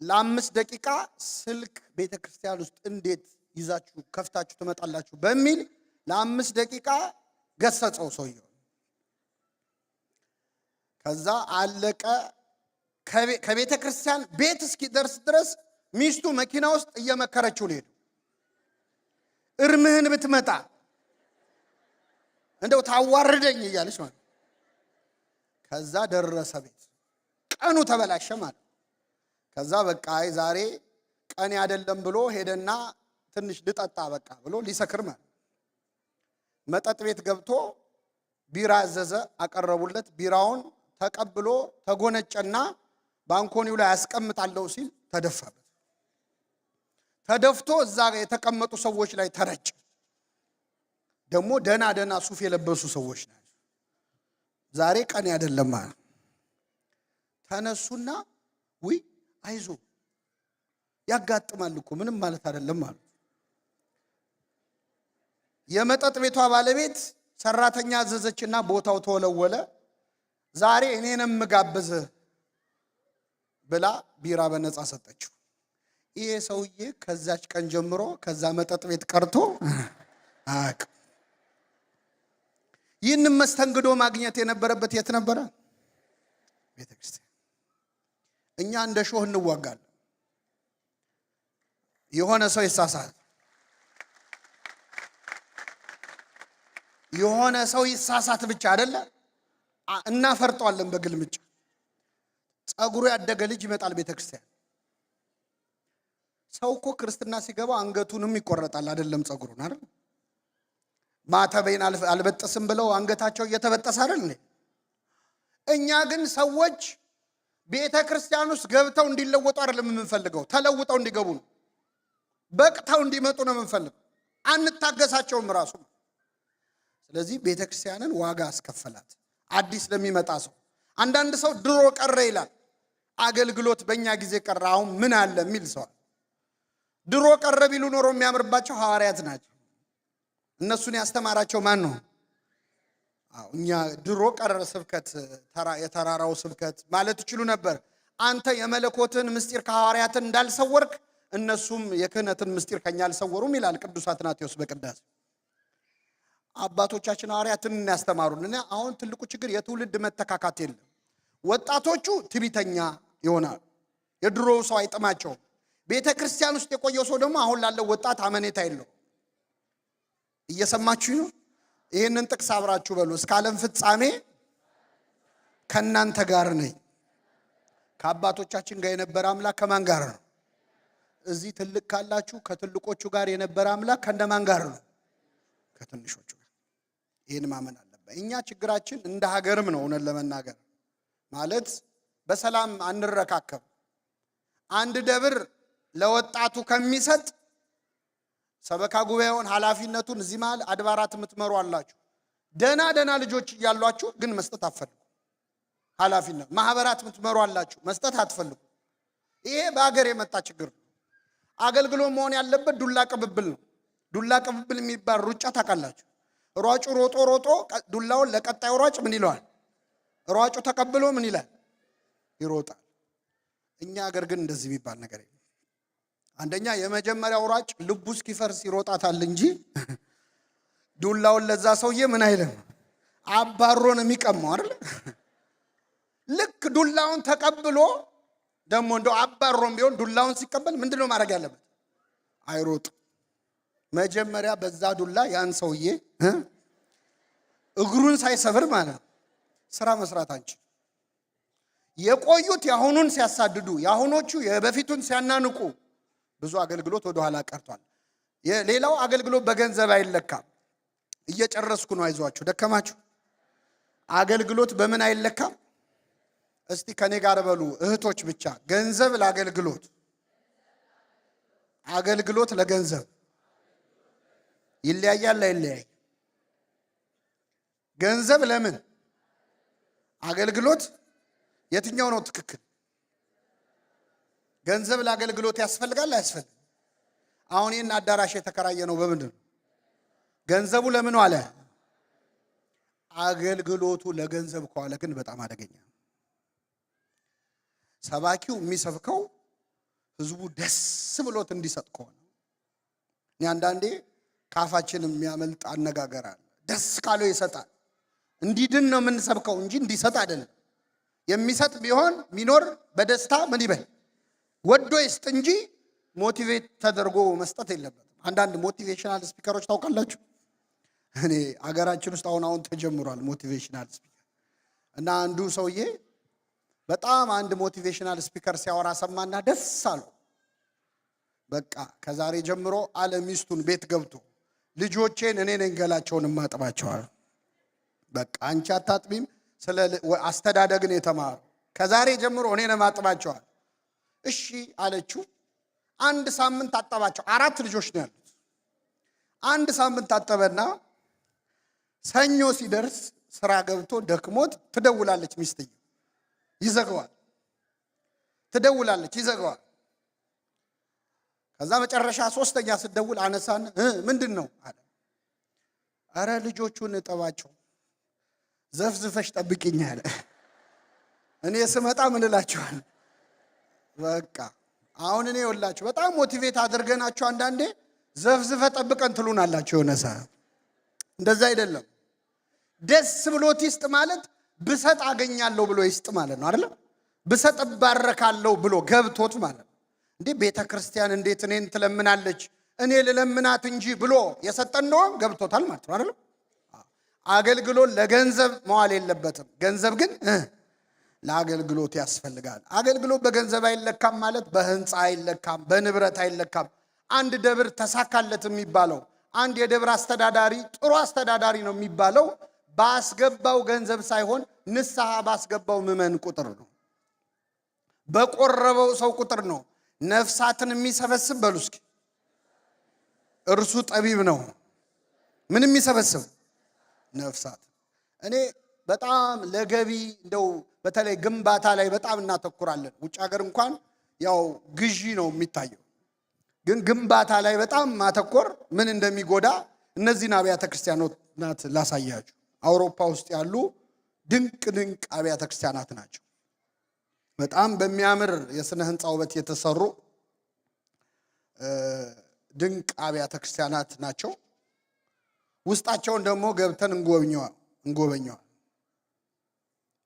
S1: ለ5 ደቂቃ ስልክ ቤተክርስቲያን ውስጥ እንዴት ይዛችሁ ከፍታችሁ ትመጣላችሁ በሚል ለ5 ደቂቃ ገሰጸው ሰውዬው። ከዛ አለቀ። ከቤተክርስቲያን ቤት እስኪደርስ ድረስ ሚስቱ መኪና ውስጥ እየመከረችው ነው። እርምህን ብትመጣ እንደው ታዋርደኝ እያለች ማለት። ከዛ ደረሰ ቤት። ቀኑ ተበላሸ ማለት። ከዛ በቃ አይ ዛሬ ቀን አይደለም ብሎ ሄደና ትንሽ ልጠጣ በቃ ብሎ ሊሰክር ማለት። መጠጥ ቤት ገብቶ ቢራ አዘዘ፣ አቀረቡለት። ቢራውን ተቀብሎ ተጎነጨና ባንኮኒው ላይ ያስቀምጣለሁ ሲል ተደፋበት። ተደፍቶ እዛ የተቀመጡ ሰዎች ላይ ተረጨ። ደግሞ ደና ሱፍ የለበሱ ሰዎች ናቸው። ዛሬ ቀን አይደለም ማለት ተነሱና ውይ አይዞ ያጋጥማል እኮ ምንም ማለት አይደለም ማለት። የመጠጥ ቤቷ ባለቤት ሰራተኛ አዘዘችና ቦታው ተወለወለ። ዛሬ እኔንም ጋብዝ ብላ ቢራ በነፃ ሰጠችው። ይሄ ሰውዬ ከዛች ቀን ጀምሮ ከዛ መጠጥ ቤት ቀርቶ አቅ ይህንን መስተንግዶ ማግኘት የነበረበት የት ነበረ? ቤተክርስቲያን። እኛ እንደ ሾህ እንዋጋለን። የሆነ ሰው ይሳሳት የሆነ ሰው ይሳሳት ብቻ አይደለ እናፈርጠዋለን በግልምጫ። ጸጉሩ ያደገ ልጅ ይመጣል ቤተክርስቲያን። ሰው እኮ ክርስትና ሲገባ አንገቱንም ይቆረጣል አይደለም ጸጉሩን አይደል? ማተቤን አልበጠስም ብለው አንገታቸው እየተበጠሰ አይደል? እኛ ግን ሰዎች ቤተክርስቲያን ውስጥ ገብተው እንዲለወጡ አይደለም የምንፈልገው፣ ተለውጠው እንዲገቡ ነው። በቅተው እንዲመጡ ነው የምንፈልገው። አንታገሳቸውም ራሱ። ስለዚህ ቤተክርስቲያንን ዋጋ አስከፈላት አዲስ ለሚመጣ ሰው። አንዳንድ ሰው ድሮ ቀረ ይላል። አገልግሎት በእኛ ጊዜ ቀረ አሁን ምን አለ የሚል ሰው። ድሮ ቀረ ቢሉ ኖሮ የሚያምርባቸው ሐዋርያት ናቸው። እነሱን ያስተማራቸው ማን ነው? እኛ ድሮ ቀረ ስብከት የተራራው ስብከት ማለት ይችሉ ነበር። አንተ የመለኮትን ምስጢር ከሐዋርያትን እንዳልሰወርክ እነሱም የክህነትን ምስጢር ከኛ አልሰወሩም ይላል ቅዱስ አትናቴዎስ በቅዳሴ። አባቶቻችን ሐዋርያትን ያስተማሩን። አሁን ትልቁ ችግር የትውልድ መተካካት የለም። ወጣቶቹ ትቢተኛ ይሆናል። የድሮው ሰው አይጥማቸውም። ቤተክርስቲያን ውስጥ የቆየው ሰው ደግሞ አሁን ላለው ወጣት አመኔታ የለው። እየሰማችሁ ነው? ይሄንን ጥቅስ አብራችሁ በሉ። እስከ ዓለም ፍጻሜ ከናንተ ጋር ነኝ። ከአባቶቻችን ጋር የነበረ አምላክ ከማን ጋር ነው? እዚህ ትልቅ ካላችሁ ከትልቆቹ ጋር የነበረ አምላክ ከነማን ጋር ነው? ከትንሾቹ ጋር። ይሄን ማመን አለበት። እኛ ችግራችን እንደ ሀገርም ነው እውነት ለመናገር ማለት በሰላም አንረካከብ። አንድ ደብር ለወጣቱ ከሚሰጥ ሰበካ ጉባኤውን ኃላፊነቱን እዚህ መሃል አድባራት የምትመሩ አላችሁ። ደና ልጆች እያሏችሁ ግን መስጠት አትፈልጉ። ኃላፊነት ማህበራት የምትመሩ አላችሁ፣ መስጠት አትፈልጉ። ይሄ በአገር የመጣ ችግር ነው። አገልግሎት መሆን ያለበት ዱላ ቅብብል ነው። ዱላ ቅብብል የሚባል ሩጫ ታውቃላችሁ? ሯጩ ሮጦ ዱላውን ለቀጣዩ ሯጭ ምን ይለዋል? ሯጩ ተቀብሎ ምን ይላል? ይሮጣል። እኛ አገር ግን እንደዚህ የሚባል ነገር የለም። አንደኛ የመጀመሪያው ሯጭ ልቡ እስኪፈርስ ይሮጣታል እንጂ ዱላውን ለዛ ሰውዬ ምን አይልም፣ አባሮን የሚቀማው አይደል? ልክ ዱላውን ተቀብሎ ደግሞ እንደው አባሮም ቢሆን ዱላውን ሲቀበል ምንድነው ማድረግ ያለበት? አይሮጥ። መጀመሪያ በዛ ዱላ ያን ሰውዬ እግሩን ሳይሰብር ማለት ስራ መስራት አንቺ የቆዩት ያሁኑን ሲያሳድዱ ያሁኖቹ የበፊቱን ሲያናንቁ ብዙ አገልግሎት ወደ ኋላ ቀርቷል። ሌላው አገልግሎት በገንዘብ አይለካም። እየጨረስኩ ነው፣ አይዟችሁ። ደከማችሁ? አገልግሎት በምን አይለካም? እስቲ ከኔ ጋር በሉ እህቶች ብቻ። ገንዘብ ለአገልግሎት፣ አገልግሎት ለገንዘብ ይለያያል አይለያይ? ገንዘብ ለምን? አገልግሎት የትኛው ነው ትክክል? ገንዘብ ለአገልግሎት ያስፈልጋል አያስፈልግም? አሁን ይህን አዳራሽ የተከራየ ነው በምንድን ነው? ገንዘቡ ለምን ዋለ? አገልግሎቱ ለገንዘብ ከዋለ ግን በጣም አደገኛ። ሰባኪው የሚሰብከው ህዝቡ ደስ ብሎት እንዲሰጥ ከሆነ እኔ አንዳንዴ ካፋችን የሚያመልጥ አነጋገር አለ። ደስ ካለው ይሰጣል። እንዲድን ነው የምንሰብከው እንጂ እንዲሰጥ አይደለም። የሚሰጥ ቢሆን ሚኖር በደስታ ምን ይበል ወዶ ይስጥ እንጂ ሞቲቬት ተደርጎ መስጠት የለበትም። አንዳንድ ሞቲቬሽናል ስፒከሮች ታውቃላችሁ? እኔ አገራችን ውስጥ አሁን ተጀምሯል ሞቲቬሽናል ስፒከር። እና አንዱ ሰውዬ በጣም አንድ ሞቲቬሽናል ስፒከር ሲያወራ ሰማና ደስ አለው። በቃ ከዛሬ ጀምሮ አለ ሚስቱን ቤት ገብቶ ልጆቼን እኔ ነኝ ገላቸውን ማጥባቸዋል። በቃ አንቺ አታጥቢም። ስለ አስተዳደግን የተማሩ ከዛሬ ጀምሮ እኔ ነው ማጥባቸዋል። እሺ አለችው። አንድ ሳምንት አጠባቸው። 4 ልጆች ነው ያሉት። አንድ ሳምንት አጠበና ሰኞ ሲደርስ ስራ ገብቶ ደክሞት ትደውላለች ሚስትየው። ይዘጋዋል። ትደውላለች፣ ይዘጋዋል። ከዛ መጨረሻ 3ኛ ስትደውል አነሳን። ምንድን ነው አለ። አረ ልጆቹን እጠባቸው፣ ዘፍዝፈሽ ጠብቂኝ አለ። እኔ ስመጣ ምን እላችኋል? በቃ አሁን እኔ ይኸውላችሁ በጣም ሞቲቬት አድርገናችሁ አንዳንዴ ዘፍዝፈ ጠብቀን ትሉናላችሁ። የሆነ ሰዓት እንደዛ አይደለም። ደስ ብሎት ይስጥ ማለት ብሰጥ አገኛለሁ ብሎ ይስጥ ማለት ነው አይደል? ብሰጥ ባረካለሁ ብሎ ገብቶት ማለት ነው። እንዴ ቤተ ክርስቲያን እንዴት እኔን ትለምናለች እኔ ልለምናት እንጂ ብሎ የሰጠን ነው ገብቶታል ማለት ነው አይደል? አገልግሎት ለገንዘብ መዋል የለበትም። ገንዘብ ግን ለአገልግሎት ያስፈልጋል። አገልግሎት በገንዘብ አይለካም ማለት በህንፃ አይለካም፣ በንብረት አይለካም። አንድ ደብር ተሳካለት የሚባለው አንድ የደብር አስተዳዳሪ ጥሩ አስተዳዳሪ ነው የሚባለው ባስገባው ገንዘብ ሳይሆን ንስሐ ባስገባው ምዕመን ቁጥር ነው፣ በቆረበው ሰው ቁጥር ነው። ነፍሳትን የሚሰበስብ በሉ እስኪ እርሱ ጠቢብ ነው። ምን የሚሰበስብ ነፍሳት። እኔ በጣም ለገቢ እንደው በተለይ ግንባታ ላይ በጣም እናተኩራለን። ውጭ ሀገር እንኳን ያው ግዢ ነው የሚታየው፣ ግን ግንባታ ላይ በጣም ማተኮር ምን እንደሚጎዳ እነዚህን አብያተ ክርስቲያናት ላሳያችሁ። አውሮፓ ውስጥ ያሉ ድንቅ ድንቅ አብያተ ክርስቲያናት ናቸው። በጣም በሚያምር የስነ ህንፃ ውበት የተሰሩ ድንቅ አብያተ ክርስቲያናት ናቸው። ውስጣቸውን ደግሞ ገብተን እንጎበኘዋል።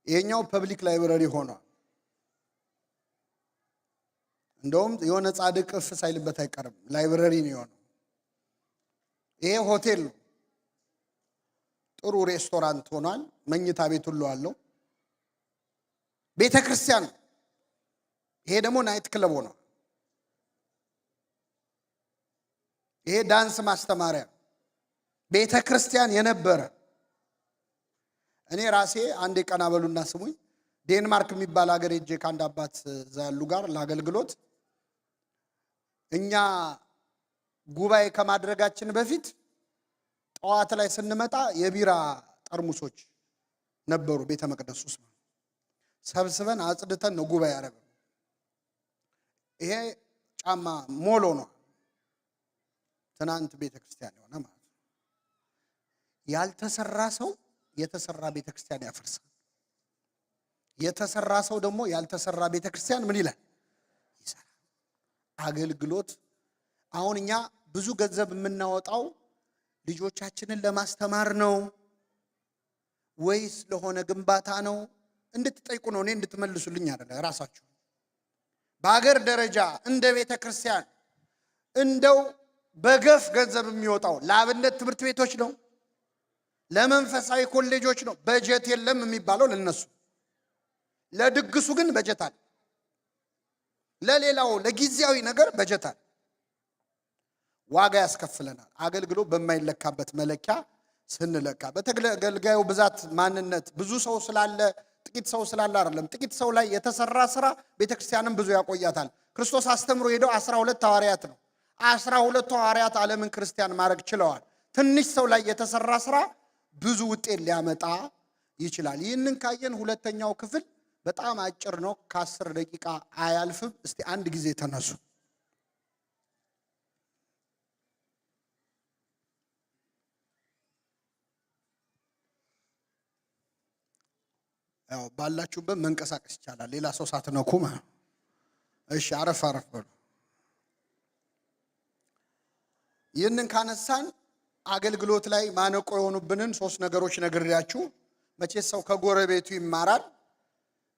S1: ይሄኛው ፐብሊክ ላይብረሪ ሆኗል። እንደውም የሆነ ጻድቅ እፍ ሳይልበት አይቀርም፣ ላይብረሪ ነው የሆነው። ይሄ ሆቴል ነው። ጥሩ ሬስቶራንት ሆኗል። መኝታ ቤት ሁሉ አለው። ቤተ ክርስቲያን፣ ይሄ ደግሞ ናይት ክለብ ሆኗል። ይሄ ዳንስ ማስተማሪያ ቤተ ክርስቲያን የነበረ። እኔ ራሴ አንዴ ቀና በሉና ስሙኝ፣ ዴንማርክ የሚባል ሀገር ሄጄ ከአንድ አባት እዛ ያሉ ጋር ለአገልግሎት እኛ ጉባኤ ከማድረጋችን በፊት ጠዋት ላይ ስንመጣ የቢራ ጠርሙሶች ነበሩ ቤተ መቅደስ ውስጥ። ሰብስበን አጽድተን ነው ጉባኤ ያደረገው። ይሄ ጫማ ሞሎ ነው። ትናንት ቤተ ክርስቲያን የሆነ ማለት ነው። ያልተሰራ ሰው የተሰራ ቤተ ክርስቲያን ያፈርሳል። የተሰራ ሰው ደግሞ ያልተሰራ ቤተ ክርስቲያን ምን ይላል? ይሰራል። አገልግሎት አሁን እኛ ብዙ ገንዘብ የምናወጣው ልጆቻችንን ለማስተማር ነው ወይስ ለሆነ ግንባታ ነው እንድትጠይቁ ነው። እኔ እንድትመልሱልኝ አይደለም ራሳችሁ። በአገር ደረጃ እንደ ቤተ ክርስቲያን እንደው በገፍ ገንዘብ የሚወጣው ለአብነት ትምህርት ቤቶች ነው፣ ለመንፈሳዊ ኮሌጆች ነው። በጀት የለም የሚባለው ለነሱ። ለድግሱ ግን በጀት አለ። ለሌላው ለጊዜያዊ ነገር በጀት አለ። ዋጋ ያስከፍለናል። አገልግሎት በማይለካበት መለኪያ ስንለካ በተገልጋዩ ብዛት ማንነት ብዙ ሰው ስላለ ጥቂት ሰው ስላለ አይደለም። ጥቂት ሰው ላይ የተሰራ ስራ ቤተክርስቲያንን ብዙ ያቆያታል። ክርስቶስ አስተምሮ ሄደው 12 ሐዋርያት ነው። 12 ሐዋርያት ዓለምን ክርስቲያን ማድረግ ችለዋል። ትንሽ ሰው ላይ የተሰራ ስራ ብዙ ውጤት ሊያመጣ ይችላል። ይህንን ካየን ሁለተኛው ክፍል በጣም አጭር ነው፣ ከ10 ደቂቃ አያልፍም። እስቲ አንድ ጊዜ ተነሱ። ያው ባላችሁበት መንቀሳቀስ ይቻላል፣ ሌላ ሰው ሳትነኩ ማለት። እሺ አረፍ አረፍ በሉ። ይህንን ካነሳን አገልግሎት ላይ ማነቆ የሆኑብንን 3 ነገሮች ነግሬያችሁ፣ መቼስ ሰው ከጎረቤቱ ይማራል፣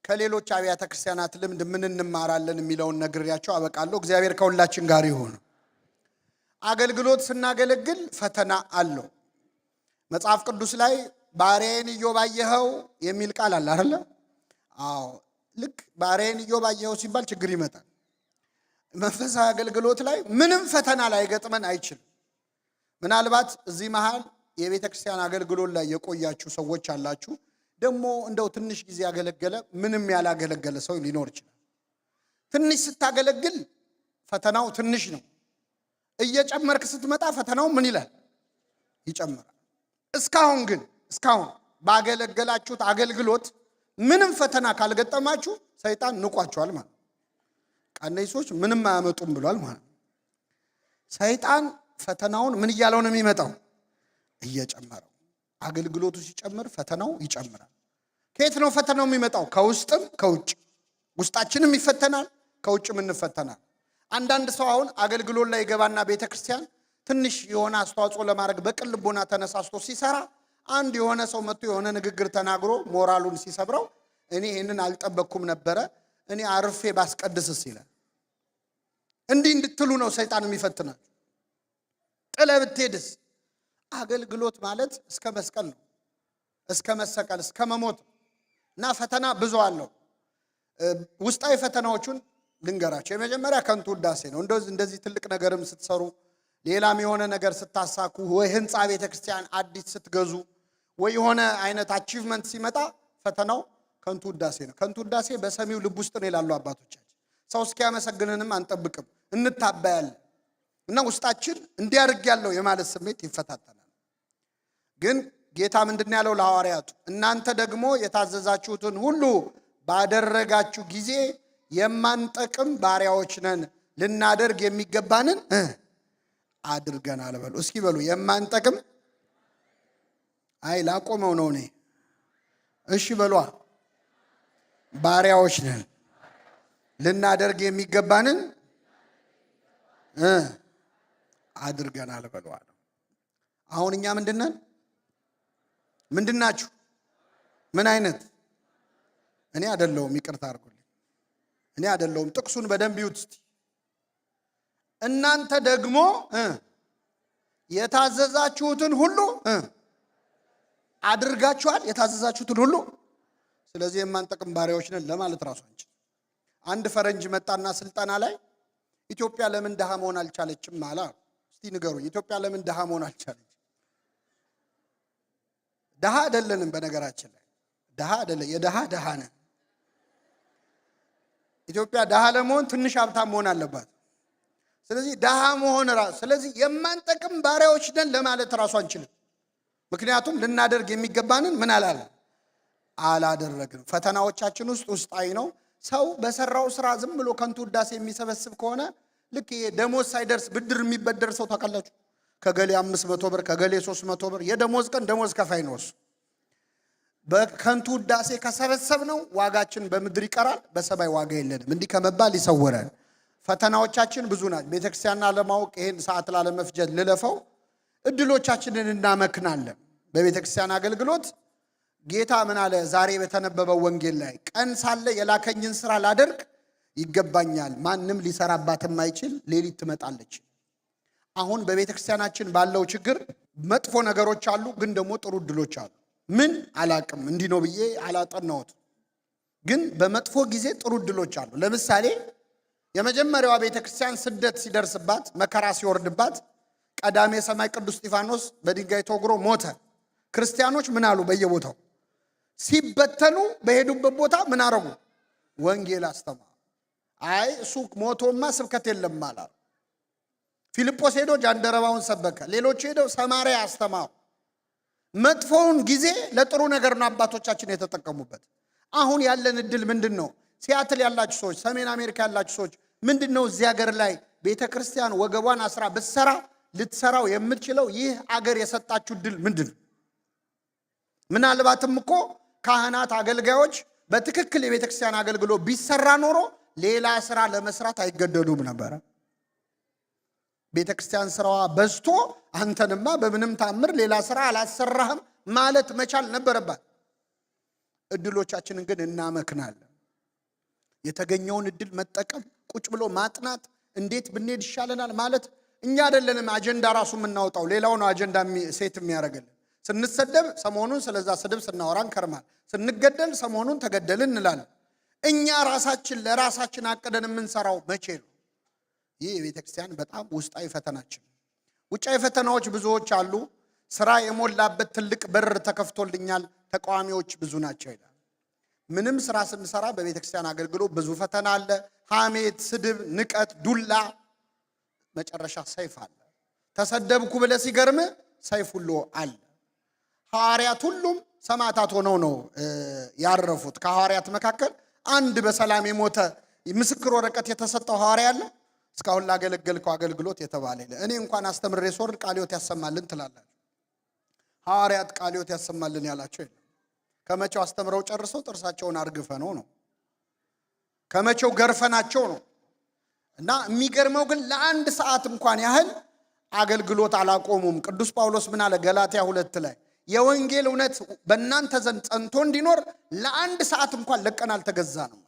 S1: ከሌሎች አብያተ ክርስቲያናት ልምድ ምን እንማራለን የሚለውን ነግሬያችሁ አበቃለሁ። እግዚአብሔር ከሁላችን ጋር ይሁን። አገልግሎት ስናገለግል ፈተና አለው። መጽሐፍ ቅዱስ ላይ ባሪያዬን ኢዮብ አየኸው የሚል ቃል አለ አይደል? አዎ፣ ልክ ባሪያዬን ኢዮብ አየኸው ሲባል ችግር ይመጣል። መንፈሳዊ አገልግሎት ላይ ምንም ፈተና ላይ ገጥመን አይችልም። ምናልባት እዚህ መሃል የቤተ ክርስቲያን አገልግሎት ላይ የቆያችሁ ሰዎች አላችሁ። ደግሞ እንደው ትንሽ ጊዜ ያገለገለ ምንም ያላገለገለ ሰው ሊኖር ይችላል። ትንሽ ስታገለግል ፈተናው ትንሽ ነው። እየጨመርክ ስትመጣ ፈተናው ምን ይላል? ይጨምራል። እስካሁን ባገለገላችሁት አገልግሎት ምንም ፈተና ካልገጠማችሁ ሰይጣን ንቋቸዋል ማለት ነው። እነዚህ ሰዎች ምንም አያመጡም ብሏል ማለት ነው። ሰይጣን ፈተናውን ምን እያለው ነው የሚመጣው? እየጨመረው። አገልግሎቱ ሲጨምር ፈተናው ይጨምራል። ከየት ነው ፈተናው የሚመጣው? ከውስጥም ከውጭ። ውስጣችንም ይፈተናል፣ ከውጭም እንፈተናል። አንዳንድ ሰው አሁን አገልግሎት ላይ ገባና ቤተክርስቲያን ትንሽ የሆነ አስተዋጽኦ ለማድረግ በቅን ልቦና ተነሳስቶ ሲሰራ አንድ የሆነ ሰው መጥቶ የሆነ ንግግር ተናግሮ ሞራሉን ሲሰብረው እኔ ይሄንን አልጠበቅኩም ነበረ፣ እኔ አርፌ ባስቀድስስ ይላል። እንዲህ እንድትሉ ነው ሰይጣን የሚፈትናችሁ። ጥለህ ብትሄድስ? አገልግሎት ማለት እስከ መስቀል ነው፣ እስከ መሰቀል፣ እስከ መሞት እና ፈተና ብዙ አለው። ውስጣዊ ፈተናዎቹን ልንገራቸው። የመጀመሪያ ከንቱ ውዳሴ ነው። እንደዚህ ትልቅ ነገርም ስትሰሩ፣ ሌላም የሆነ ነገር ስታሳኩ፣ ወይ ህንፃ ቤተክርስቲያን አዲስ ስትገዙ፣ ወይ የሆነ አይነት አቺቭመንት ሲመጣ ፈተናው ከንቱ ውዳሴ ነው። ከንቱ ውዳሴ በሰሚው ልብ ውስጥ ነው ይላሉ አባቶቻችን። ሰው እስኪያመሰግንንም አንጠብቅም፣ እንታባያለን እና ውስጣችን እንዲያርግ ያለው የማለት ስሜት ይፈታተናል። ግን ጌታ ምንድን ያለው ለሐዋርያቱ? እናንተ ደግሞ የታዘዛችሁትን ሁሉ ባደረጋችሁ ጊዜ የማንጠቅም ባሪያዎች ነን፣ ልናደርግ የሚገባንን አድርገናል በሉ። እስኪ በሉ የማንጠቅም። አይ ላቆመው ነው እኔ። እሺ በሏ። ባሪያዎች ነን፣ ልናደርግ የሚገባንን አድርገናል በሉ። አሁን እኛ ምንድነን? ምንድናችሁ? ምን አይነት? እኔ አይደለሁም፣ ይቅርታ አድርጉልኝ፣ እኔ አይደለሁም። ጥቅሱን በደንብ ይዩት እስቲ። እናንተ ደግሞ የታዘዛችሁትን ሁሉ አድርጋችኋል። የታዘዛችሁትን ሁሉ። ስለዚህ የማንጠቅም ባሪያዎች ነን ለማለት ራሱ አንችል። አንድ ፈረንጅ መጣና ስልጠና ላይ ኢትዮጵያ ለምን ድሃ መሆን አልቻለችም አለ። እስቲ ንገሩኝ፣ ኢትዮጵያ ለምን ድሃ መሆን አልቻለች? ድሃ አይደለንም። በነገራችን ላይ ድሃ አይደለም፣ የድሃ ድሃ ነን። ኢትዮጵያ ድሃ ለመሆን ትንሽ ሀብታም መሆን አለባት። ስለዚህ ድሃ መሆን ራሱ፣ ስለዚህ የማንጠቅም ባሪያዎች ነን ለማለት ራሱ አንችልም። ምክንያቱም ልናደርግ የሚገባንን ምን አላደረግንም። ፈተናዎቻችን ውስጣዊ ነው። ሰው በሰራው ስራ ዝም ብሎ ከንቱ ውዳሴ የሚሰበስብ ከሆነ ልክ ደሞዝ ሳይደርስ ብድር የሚበደር ሰው ታውቃላችሁ? ከገሌ 500 ብር ከገሌ 300 ብር የደሞዝ ቀን ደሞዝ ከፋይ ነው እሱ። በከንቱ ውዳሴ ከሰበሰብ ነው ዋጋችን በምድር ይቀራል፣ በሰማይ ዋጋ የለንም። እንዲህ ከመባል ይሰወራል። ፈተናዎቻችን ብዙ ናቸው። ቤተክርስቲያንና ለማወቅ ይሄን ሰዓት ላለመፍጀት ልለፈው፣ እድሎቻችንን እናመክናለን። በቤተክርስቲያን አገልግሎት ጌታ ምን አለ? ዛሬ በተነበበው ወንጌል ላይ ቀን ሳለ የላከኝን ስራ ላደርግ ይገባኛል፣ ማንም ሊሰራባት የማይችል ሌሊት ትመጣለች። አሁን በቤተክርስቲያናችን ባለው ችግር መጥፎ ነገሮች አሉ፣ ግን ደግሞ ጥሩ እድሎች አሉ። ምን አላቅም፣ እንዲህ ነው ብዬ አላጠናሁት፣ ግን በመጥፎ ጊዜ ጥሩ እድሎች አሉ። ለምሳሌ የመጀመሪያዋ ቤተክርስቲያን ስደት ሲደርስባት፣ መከራ ሲወርድባት፣ ቀዳሜ ሰማይ ቅዱስ እስጢፋኖስ በድንጋይ ተወግሮ ሞተ። ክርስቲያኖች ምን አሉ? በየቦታው ሲበተኑ በሄዱበት ቦታ ምን አረጉ? ወንጌል አስተማሩ። አይ እሱ ሞቶማ ስብከት የለም አላሉ። ፊልጶስ ሄዶ ጃንደረባውን ሰበከ። ሌሎች ሄደው ሰማርያ አስተማሩ። መጥፎውን ጊዜ ለጥሩ ነገር ነው አባቶቻችን የተጠቀሙበት። አሁን ያለን እድል ምንድን ነው? ሲያትል ያላችሁ ሰዎች፣ ሰሜን አሜሪካ ያላችሁ ሰዎች ምንድን ነው እዚህ ሀገር ላይ ቤተክርስቲያን ወገቧን አስራ ብትሰራ ልትሰራው የምትችለው ይህ አገር የሰጣችሁ እድል ምንድን ነው? ምናልባትም እኮ ካህናት፣ አገልጋዮች በትክክል የቤተክርስቲያን አገልግሎት ቢሰራ ኖሮ ሌላ ስራ ለመስራት አይገደዱም ነበረ። ቤተክርስቲያን ስራዋ በዝቶ አንተንማ በምንም ታምር ሌላ ስራ አላሰራህም ማለት መቻል ነበረባት። እድሎቻችንን ግን እናመክናለን። የተገኘውን እድል መጠቀም፣ ቁጭ ብሎ ማጥናት፣ እንዴት ብንሄድ ይሻለናል ማለት እኛ አይደለንም አጀንዳ ራሱ የምናወጣው፣ ሌላው ነው አጀንዳ ሴት የሚያደርግልን። ስንሰደብ ሰሞኑን ስለዛ ስድብ ስናወራ እንከርማል። ስንገደል ሰሞኑን ተገደልን እንላለን። እኛ ራሳችን ለራሳችን አቅደን የምንሰራው መቼ ነው? ይህ የቤተክርስቲያን በጣም ውስጣዊ ፈተናችን። ውጫዊ ፈተናዎች ብዙዎች አሉ። ስራ የሞላበት ትልቅ በር ተከፍቶልኛል፣ ተቃዋሚዎች ብዙ ናቸው ይላል። ምንም ስራ ስንሰራ በቤተክርስቲያን አገልግሎት ብዙ ፈተና አለ። ሐሜት፣ ስድብ፣ ንቀት፣ ዱላ፣ መጨረሻ ሰይፍ አለ። ተሰደብኩ ብለህ ሲገርም ሰይፍ ሁሉ አለ። ሐዋርያት ሁሉም ሰማዕታት ሆነው ነው ያረፉት። ከሐዋርያት መካከል አንድ በሰላም የሞተ ምስክር ወረቀት የተሰጠው ሐዋርያ አለ? እስካሁን ላገለገልከው አገልግሎት የተባለ እኔ እንኳን አስተምሬ ስወርድ ቃለ ሕይወት ያሰማልን ትላላችሁ። ሐዋርያት ቃለ ሕይወት ያሰማልን ያላቸው የለም። ከመቼው አስተምረው ጨርሰው ጥርሳቸውን አርግፈነው ነው፣ ከመቼው ገርፈናቸው ነው። እና የሚገርመው ግን ለአንድ ሰዓት እንኳን ያህል አገልግሎት አላቆሙም። ቅዱስ ጳውሎስ ምን አለ? ገላትያ 2 ላይ የወንጌል እውነት በእናንተ ዘንድ ጸንቶ እንዲኖር ለአንድ ሰዓት እንኳን ለቀን አልተገዛንም።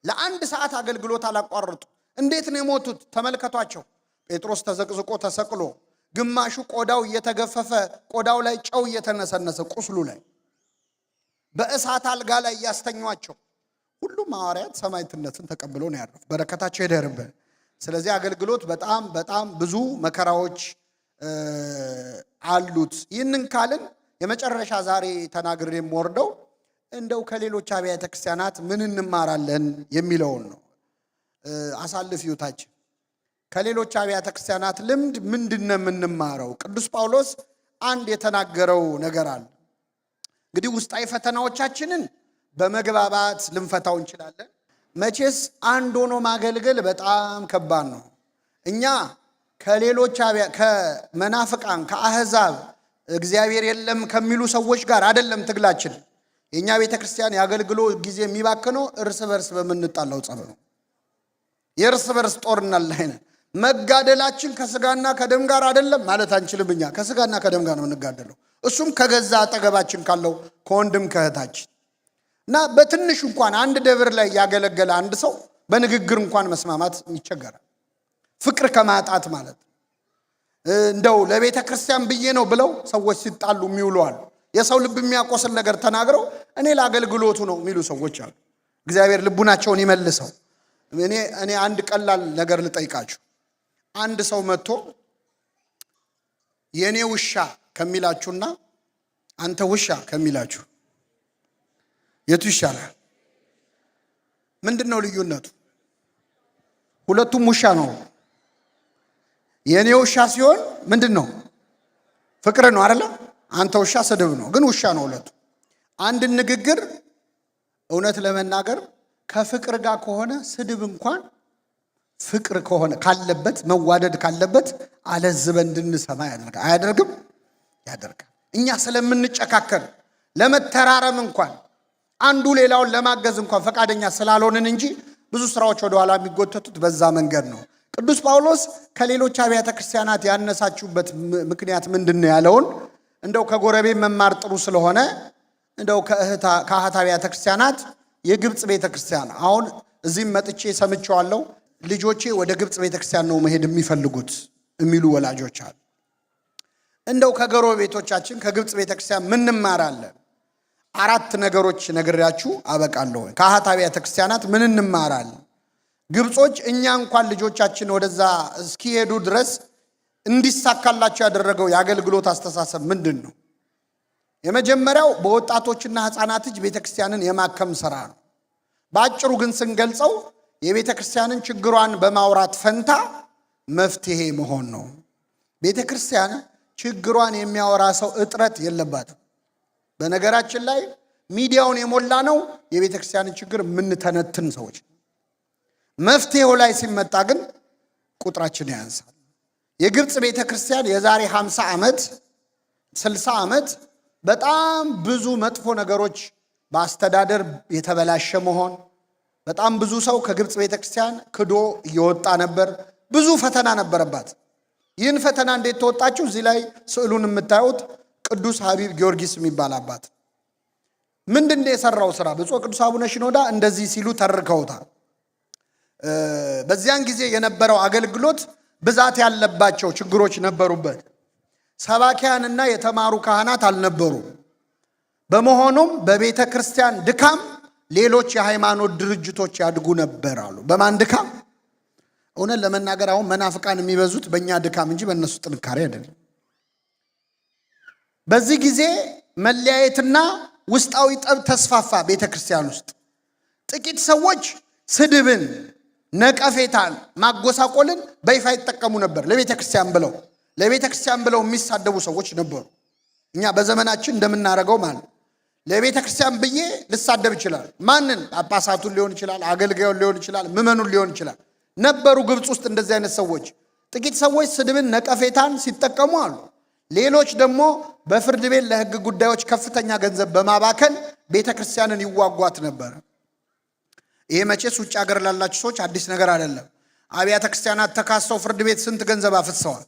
S1: ለአንድ ሰዓት አገልግሎት አላቋረጡ። እንዴት ነው የሞቱት? ተመልከቷቸው። ጴጥሮስ ተዘቅዝቆ ተሰቅሎ፣ ግማሹ ቆዳው እየተገፈፈ ቆዳው ላይ ጨው እየተነሰነሰ ቁስሉ ላይ በእሳት አልጋ ላይ ያስተኟቸው። ሁሉም ሐዋርያት ሰማዕትነትን ተቀብለው ነው ያረፉት። በረከታቸው ይደርብን። ስለዚህ አገልግሎት በጣም በጣም ብዙ መከራዎች አሉት። ይህንን ካልን የመጨረሻ ዛሬ ተናግሬ የምወርደው እንደው ከሌሎች አብያተ ክርስቲያናት ምን እንማራለን የሚለውን ነው። አሳልፍ ይውታችን ከሌሎች አብያተ ክርስቲያናት ልምድ ምንድነው የምንማረው? ቅዱስ ጳውሎስ አንድ የተናገረው ነገር አለ። እንግዲህ ውስጣዊ ፈተናዎቻችንን በመግባባት ልንፈታው እንችላለን። መቼስ አንድ ሆኖ ማገልገል በጣም ከባድ ነው። እኛ ከሌሎች ከመናፍቃን ከአህዛብ እግዚአብሔር የለም ከሚሉ ሰዎች ጋር አይደለም ትግላችን። የኛ ቤተክርስቲያን ያገልግሎት ጊዜ የሚባክነው እርስ በርስ በመንጣላው ጸብ ነው። የእርስ በርስ ጦርነት ላይ ነን። መጋደላችን ከስጋና ከደም ጋር አይደለም ማለት አንችልም። እኛ ከስጋና ከደም ጋር ነው እንጋደለው፣ እሱም ከገዛ አጠገባችን ካለው ከወንድም ከእህታችን እና በትንሽ እንኳን አንድ ደብር ላይ ያገለገለ አንድ ሰው በንግግር እንኳን መስማማት ይቸገራል። ፍቅር ከማጣት ማለት እንደው ለቤተ ክርስቲያን ብዬ ነው ብለው ሰዎች ሲጣሉ የሚውሉ አሉ። የሰው ልብ የሚያቆስል ነገር ተናግረው እኔ ለአገልግሎቱ ነው የሚሉ ሰዎች አሉ። እግዚአብሔር ልቡናቸውን ይመልሰው። እኔ አንድ ቀላል ነገር ልጠይቃችሁ። አንድ ሰው መጥቶ የኔ ውሻ ከሚላችሁና አንተ ውሻ ከሚላችሁ የቱ ይሻላል? ምንድነው ልዩነቱ? ሁለቱም ውሻ ነው። የኔ ውሻ ሲሆን ምንድነው? ፍቅር ነው አይደለ? አንተ ውሻ ስድብ ነው፣ ግን ውሻ ነው ሁለቱ። አንድ ንግግር እውነት ለመናገር ከፍቅር ጋር ከሆነ ስድብ እንኳን ፍቅር ከሆነ ካለበት መዋደድ ካለበት አለዝበን እንድንሰማ ያደርጋል። አያደርግም? ያደርጋል። እኛ ስለምንጨካከል ለመተራረም እንኳን አንዱ ሌላውን ለማገዝ እንኳን ፈቃደኛ ስላልሆንን እንጂ ብዙ ስራዎች ወደ ኋላ የሚጎተቱት በዛ መንገድ ነው። ቅዱስ ጳውሎስ ከሌሎች አብያተ ክርስቲያናት ያነሳችሁበት ምክንያት ምንድነው ያለውን እንደው ከጎረቤት መማር ጥሩ ስለሆነ እንደው ከአህት አብያተ ክርስቲያናት የግብጽ ቤተክርስቲያን አሁን እዚህም መጥቼ ሰምቼዋለሁ። ልጆቼ ወደ ግብጽ ቤተክርስቲያን ነው መሄድ የሚፈልጉት የሚሉ ወላጆች አሉ። እንደው ከጎረቤቶቻችን ከግብጽ ቤተክርስቲያን ምን እንማራለን? 4 ነገሮች ነግሬያችሁ አበቃለሁ። ከአህት አብያተ ክርስቲያናት ምን እንማራለን? ግብጾች እኛ እንኳን ልጆቻችን ወደዛ እስኪሄዱ ድረስ እንዲሳካላቸው ያደረገው የአገልግሎት አስተሳሰብ ምንድን ነው? የመጀመሪያው በወጣቶችና ህፃናት እጅ ቤተክርስቲያንን የማከም ሥራ ነው። በአጭሩ ግን ስንገልጸው የቤተክርስቲያንን ችግሯን በማውራት ፈንታ መፍትሄ መሆን ነው። ቤተክርስቲያን ችግሯን የሚያወራ ሰው እጥረት የለባትም። በነገራችን ላይ ሚዲያውን የሞላ ነው የቤተክርስቲያንን ችግር የምንተነትን ሰዎች። መፍትሄው ላይ ሲመጣ ግን ቁጥራችን ያንሳል። የግብጽ ቤተክርስቲያን የዛሬ 50 ዓመት 60 ዓመት በጣም ብዙ መጥፎ ነገሮች በአስተዳደር የተበላሸ መሆን፣ በጣም ብዙ ሰው ከግብጽ ቤተክርስቲያን ክዶ እየወጣ ነበር። ብዙ ፈተና ነበረባት። ይህን ፈተና እንዴት ተወጣችሁ? እዚህ ላይ ስዕሉን የምታዩት ቅዱስ ሐቢብ ጊዮርጊስ የሚባል አባት ምንድነው የሰራው ስራ? ብፁዕ ቅዱስ አቡነ ሽኖዳ እንደዚህ ሲሉ ተርከውታል። በዚያን ጊዜ የነበረው አገልግሎት ብዛት ያለባቸው ችግሮች ነበሩበት። ሰባኪያንና የተማሩ ካህናት አልነበሩ። በመሆኑም በቤተ ክርስቲያን ድካም ሌሎች የሃይማኖት ድርጅቶች ያድጉ ነበር አሉ። በማን ድካም? እውነት ለመናገር አሁን መናፍቃን የሚበዙት በእኛ ድካም እንጂ በእነሱ ጥንካሬ አይደለም። በዚህ ጊዜ መለያየትና ውስጣዊ ጠብ ተስፋፋ ቤተክርስቲያን ውስጥ። ጥቂት ሰዎች ስድብን፣ ነቀፌታን፣ ማጎሳቆልን በይፋ ይጠቀሙ ነበር። ለቤተክርስቲያን ብለው የሚሳደቡ ሰዎች ነበሩ። እኛ በዘመናችን እንደምናደርገው ማለት ለቤተክርስቲያን ብዬ ልሳደብ ይችላል። ማንን? ጳጳሳቱን ሊሆን ይችላል፣ አገልጋዩን ሊሆን ይችላል፣ ምዕመኑን ሊሆን ይችላል። ነበሩ ግብፅ ውስጥ እንደዚህ አይነት ሰዎች። ጥቂት ሰዎች ስድብን፣ ነቀፌታን ሲጠቀሙ አሉ። ሌሎች ደግሞ በፍርድ ቤት ለሕግ ጉዳዮች ከፍተኛ ገንዘብ በማባከን ቤተክርስቲያንን ይዋጓት ነበር። ይሄ መቼስ ውጭ ሀገር ላላችሁ ሰዎች አዲስ ነገር አይደለም። አብያተ ክርስቲያናት ተካሰው ፍርድ ቤት ስንት ገንዘብ አፍሰዋል።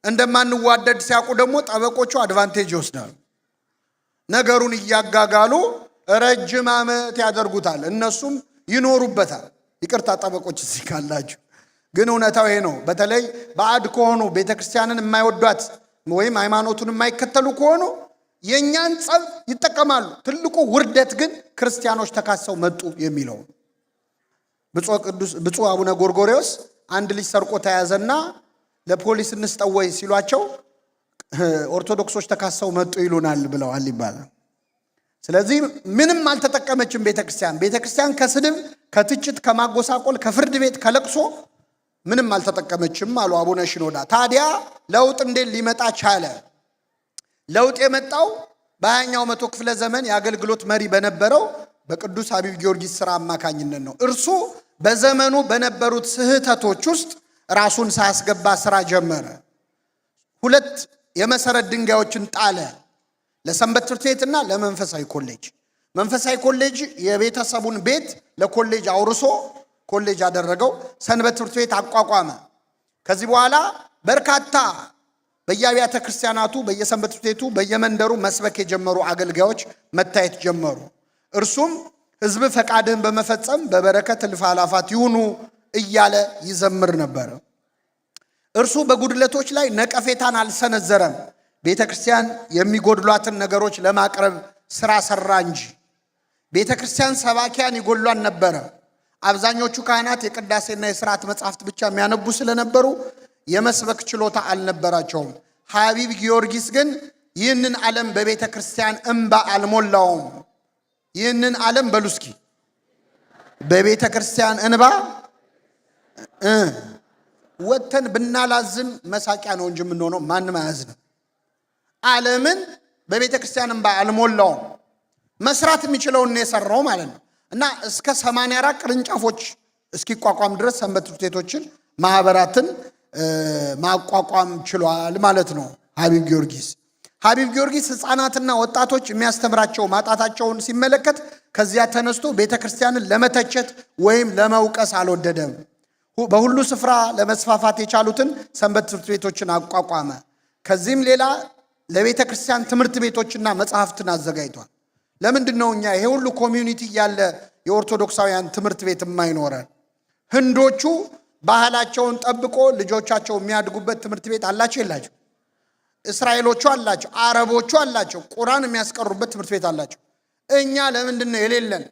S1: እንደማንዋደድ ሲያውቁ ደግሞ ጠበቆቹ አድቫንቴጅ ይወስዳሉ። ነገሩን እያጋጋሉ ረጅም ዓመት ያደርጉታል፣ እነሱም ይኖሩበታል። ይቅርታ ጠበቆች እዚህ ካላችሁ፣ ግን እውነታው ይሄ ነው። በተለይ ባዕድ ከሆኑ ቤተክርስቲያንን የማይወዷት ወይም ሃይማኖቱን የማይከተሉ ከሆኑ የእኛን ጸብ ይጠቀማሉ። ትልቁ ውርደት ግን ክርስቲያኖች ተካሰው መጡ የሚለው። ብፁዕ አቡነ ጎርጎርዮስ አንድ ልጅ ሰርቆ ተያዘና ለፖሊስ እንስጠወይ ሲሏቸው ኦርቶዶክሶች ተካሰው መጡ ይሉናል ብለዋል ይባላል። ስለዚህ ምንም አልተጠቀመችም ቤተክርስቲያን ከስድብ፣ ከትችት፣ ከማጎሳቆል፣ ከፍርድ ቤት፣ ከለቅሶ ምንም አልተጠቀመችም አሉ አቡነ ሽኖዳ። ታዲያ ለውጥ እንዴት ሊመጣ ቻለ? ለውጥ የመጣው በ20ኛው መቶ ክፍለ ዘመን የአገልግሎት መሪ በነበረው በቅዱስ ሐቢብ ጊዮርጊስ ሥራ አማካኝነት ነው። እርሱ በዘመኑ በነበሩት ስህተቶች ውስጥ ራሱን ሳያስገባ ሥራ ጀመረ። 2 የመሰረት ድንጋዮችን ጣለ፣ ለሰንበት ትምህርት ቤትና ለመንፈሳዊ ኮሌጅ። መንፈሳዊ ኮሌጅ የቤተሰቡን ቤት ለኮሌጅ አውርሶ ኮሌጅ አደረገው። ሰንበት ትምህርት ቤት አቋቋመ። ከዚህ በኋላ በርካታ በየአብያተ ክርስቲያናቱ፣ በየሰንበት ትምህርት ቤቱ፣ በየመንደሩ መስበክ የጀመሩ አገልጋዮች መታየት ጀመሩ። እርሱም ሕዝብ ፈቃድህን በመፈጸም በበረከት እልፍ አእላፋት ይሁኑ እያለ ይዘምር ነበር። እርሱ በጉድለቶች ላይ ነቀፌታን አልሰነዘረም። ቤተ ክርስቲያን የሚጎድሏትን ነገሮች ለማቅረብ ሥራ ሠራ እንጂ። ቤተ ክርስቲያን ሰባኪያን ይጎድሏን ነበረ። አብዛኞቹ ካህናት የቅዳሴና የሥርዓት መጻሕፍት ብቻ የሚያነቡ ስለነበሩ የመስበክ ችሎታ አልነበራቸውም። ሐቢብ ጊዮርጊስ ግን ይህንን ዓለም በቤተ ክርስቲያን እንባ አልሞላውም። ይህንን ዓለም በሉ እስኪ፣ በቤተ ክርስቲያን እንባ ወተን ብናላዝን መሳቂያ ነው እንጂ የምንሆነው ማንም አያዝንም። ዓለምን በቤተ ክርስቲያን እንባ አልሞላውም። መስራት የሚችለውን ነው የሰራው ማለት ነው። እና እስከ 84 ቅርንጫፎች እስኪቋቋም ድረስ ሰንበት ትምህርት ቤቶችን፣ ማህበራትን ማቋቋም ችሏል ማለት ነው ሐቢብ ጊዮርጊስ። ሐቢብ ጊዮርጊስ ሕፃናትና ወጣቶች የሚያስተምራቸው ማጣታቸውን ሲመለከት ከዚያ ተነስቶ ቤተ ክርስቲያንን ለመተቸት ወይም ለመውቀስ አልወደደም። በሁሉ ስፍራ ለመስፋፋት የቻሉትን ሰንበት ትምህርት ቤቶችን አቋቋመ። ከዚህም ሌላ ለቤተ ክርስቲያን ትምህርት ቤቶችና መጽሐፍትን አዘጋጅቷል። ለምንድን ነው እኛ ይሄ ሁሉ ኮሚዩኒቲ ያለ የኦርቶዶክሳውያን ትምህርት ቤት የማይኖረን? ህንዶቹ ባህላቸውን ጠብቆ ልጆቻቸው የሚያድጉበት ትምህርት ቤት አላቸው የላቸው? እስራኤሎቹ አላቸው፣ አረቦቹ አላቸው፣ ቁርአን የሚያስቀሩበት ትምህርት ቤት አላቸው። እኛ ለምንድን ነው የሌለን?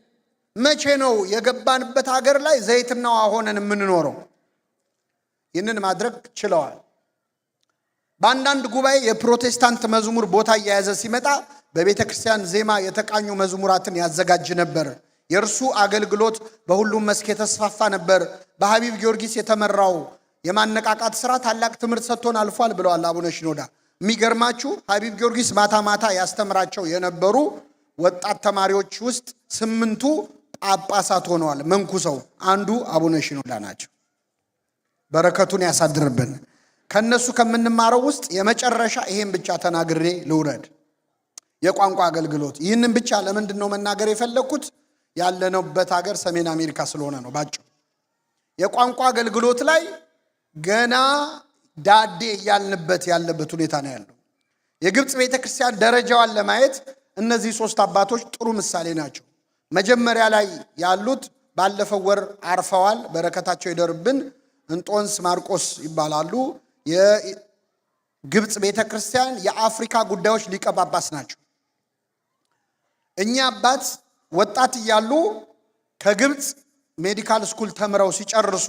S1: መቼ ነው የገባንበት ሀገር ላይ ዘይትና ውሃ ሆነን የምንኖረው? ይህንን ማድረግ ችለዋል። በአንዳንድ ጉባኤ የፕሮቴስታንት መዝሙር ቦታ እየያዘ ሲመጣ በቤተ ክርስቲያን ዜማ የተቃኙ መዝሙራትን ያዘጋጅ ነበር። የእርሱ አገልግሎት በሁሉም መስክ የተስፋፋ ነበር። በሐቢብ ጊዮርጊስ የተመራው የማነቃቃት ሥራ ታላቅ ትምህርት ሰጥቶን አልፏል ብለዋል አቡነ ሽኖዳ። የሚገርማችሁ ሐቢብ ጊዮርጊስ ማታ ማታ ያስተምራቸው የነበሩ ወጣት ተማሪዎች ውስጥ 8ቱ ጳጳሳት ሆነዋል። መንኩሰው አንዱ አቡነ ሽኖዳ ናቸው። በረከቱን ያሳድርብን። ከነሱ ከምንማረው ውስጥ የመጨረሻ ይሄን ብቻ ተናግሬ ልውረድ። የቋንቋ አገልግሎት። ይህንን ብቻ ለምንድን ነው መናገር የፈለግኩት? ያለነውበት ሀገር ሰሜን አሜሪካ ስለሆነ ነው። ባጭሩ የቋንቋ አገልግሎት ላይ ገና ዳዴ እያልንበት ያለበት ሁኔታ ነው ያለው። የግብፅ ቤተክርስቲያን ደረጃዋን ለማየት እነዚህ 3 አባቶች ጥሩ ምሳሌ ናቸው። መጀመሪያ ላይ ያሉት ባለፈው ወር አርፈዋል። በረከታቸው ይደርብን። እንጦንስ ማርቆስ ይባላሉ። የግብፅ ቤተክርስቲያን የአፍሪካ ጉዳዮች ሊቀ ጳጳስ ናቸው። እኛ አባት ወጣት እያሉ ከግብፅ ሜዲካል ስኩል ተምረው ሲጨርሱ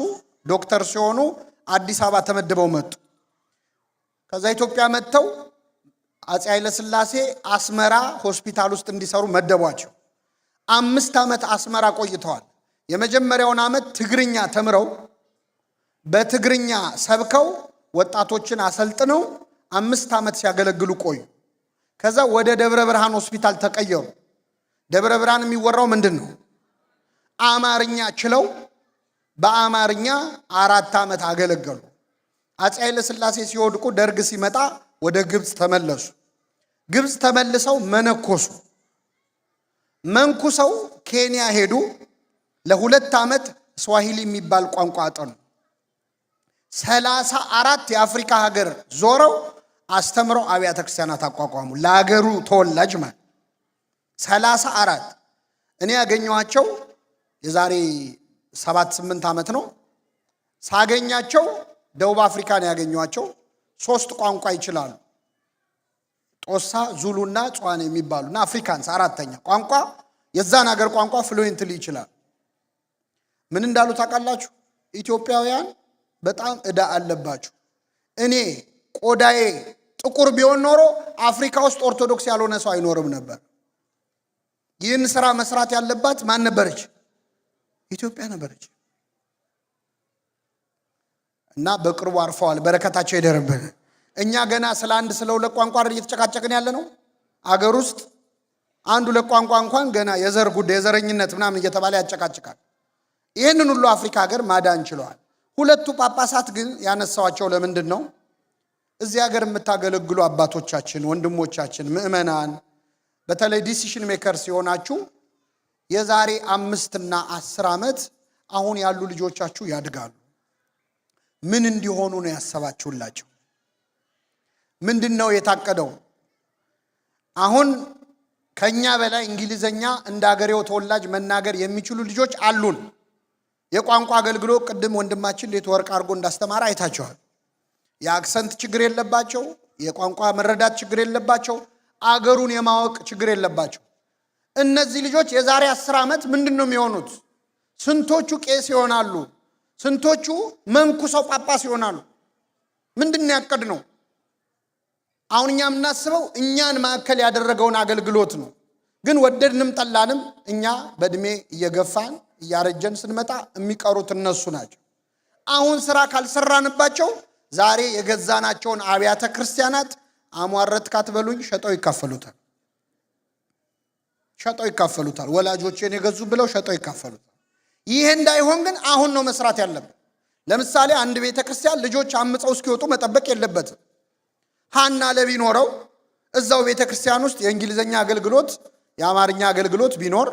S1: ዶክተር ሲሆኑ አዲስ አበባ ተመድበው መጡ። ከዛ ኢትዮጵያ መጥተው አፄ ኃይለ ሥላሴ አስመራ ሆስፒታል ውስጥ እንዲሰሩ መደቧቸው። 5 ዓመት አስመራ ቆይተዋል። የመጀመሪያውን ዓመት ትግርኛ ተምረው በትግርኛ ሰብከው ወጣቶችን አሰልጥነው 5 ዓመት ሲያገለግሉ ቆዩ። ከዛ ወደ ደብረ ብርሃን ሆስፒታል ተቀየሩ። ደብረ ብርሃን የሚወራው ምንድነው? አማርኛ ችለው በአማርኛ 4 ዓመት አገለገሉ። አፄ ኃይለ ሥላሴ ሲወድቁ ደርግ ሲመጣ ወደ ግብጽ ተመለሱ። ግብጽ ተመልሰው መነኮሱ። መንኩሰው ኬንያ ሄዱ። ለ2 ዓመት ስዋሂሊ የሚባል ቋንቋ አጠኑ። 34 የአፍሪካ ሀገር ዞረው አስተምረው አብያተ ክርስቲያናት አቋቋሙ። ለሀገሩ ተወላጅ ማለት 34 እኔ ያገኘኋቸው የዛሬ 7-8 ዓመት ነው። ሳገኛቸው ደቡብ አፍሪካን ያገኘኋቸው 3 ቋንቋ ይችላሉ። ጦሳ፣ ዙሉና ጿን የሚባሉና አፍሪካንስ 4ኛ ቋንቋ የዛን ሀገር ቋንቋ ፍሉዌንትሊ ይችላል። ምን እንዳሉ ታውቃላችሁ? ኢትዮጵያውያን በጣም ዕዳ አለባችሁ። እኔ ቆዳዬ ጥቁር ቢሆን ኖሮ አፍሪካ ውስጥ ኦርቶዶክስ ያልሆነ ሰው አይኖርም ነበር። ይህን ስራ መስራት ያለባት ማን ነበረች? ኢትዮጵያ ነበረች። እና በቅርቡ አርፈዋል። በረከታቸው ይደርብን። እኛ ገና ስለ 1 ስለ 2 ቋንቋ እየተጨቃጨቅን ያለ ነው። አገር ውስጥ 1-2 ቋንቋ እንኳን ገና የዘር ጉዳይ የዘረኝነት ምናምን እየተባለ ያጨቃጭቃል። ይህንን ሁሉ አፍሪካ ሀገር ማዳን ችለዋል። 2ቱ ጳጳሳት ግን ያነሳዋቸው ለምንድን ነው? እዚህ ሀገር የምታገለግሉ አባቶቻችን፣ ወንድሞቻችን፣ ምእመናን በተለይ ዲሲሽን ሜከር ሲሆናችሁ የዛሬ 5 እና 10 ዓመት አሁን ያሉ ልጆቻችሁ ያድጋሉ። ምን እንዲሆኑ ነው ያሰባችሁላቸው? ምንድነው የታቀደው? አሁን ከኛ በላይ እንግሊዘኛ እንደ ሀገሬው ተወላጅ መናገር የሚችሉ ልጆች አሉን። የቋንቋ አገልግሎት ቅድም ወንድማችን እንዴት ወርቅ አድርጎ እንዳስተማረ አይታችኋል። የአክሰንት ችግር የለባቸው፣ የቋንቋ መረዳት ችግር የለባቸው፣ አገሩን የማወቅ ችግር የለባቸው። እነዚህ ልጆች የዛሬ 10 ዓመት ምንድነው የሚሆኑት? ስንቶቹ ቄስ ይሆናሉ? ስንቶቹ መንኩሰው ጳጳስ ይሆናሉ? ምንድነው ያቀድነው? አሁን እኛ የምናስበው እኛን ማዕከል ያደረገውን አገልግሎት ነው። ግን ወደድንም ጠላንም እኛ በእድሜ እየገፋን እያረጀን ስንመጣ የሚቀሩት እነሱ ናቸው። አሁን ስራ ካልሰራንባቸው ዛሬ የገዛናቸውን አብያተ ክርስቲያናት አሟረት ካትበሉኝ ሸጠው ይካፈሉታል። ወላጆቼን የገዙ ብለው ሸጠው ይካፈሉታል። ይሄ እንዳይሆን ግን አሁን ነው መስራት ያለብን። ለምሳሌ አንድ ቤተ ክርስቲያን ልጆች አምፀው እስኪወጡ መጠበቅ የለበትም። ሃና ለቢኖረው እዛው ቤተ ክርስቲያን ውስጥ የእንግሊዘኛ አገልግሎት የአማርኛ አገልግሎት ቢኖር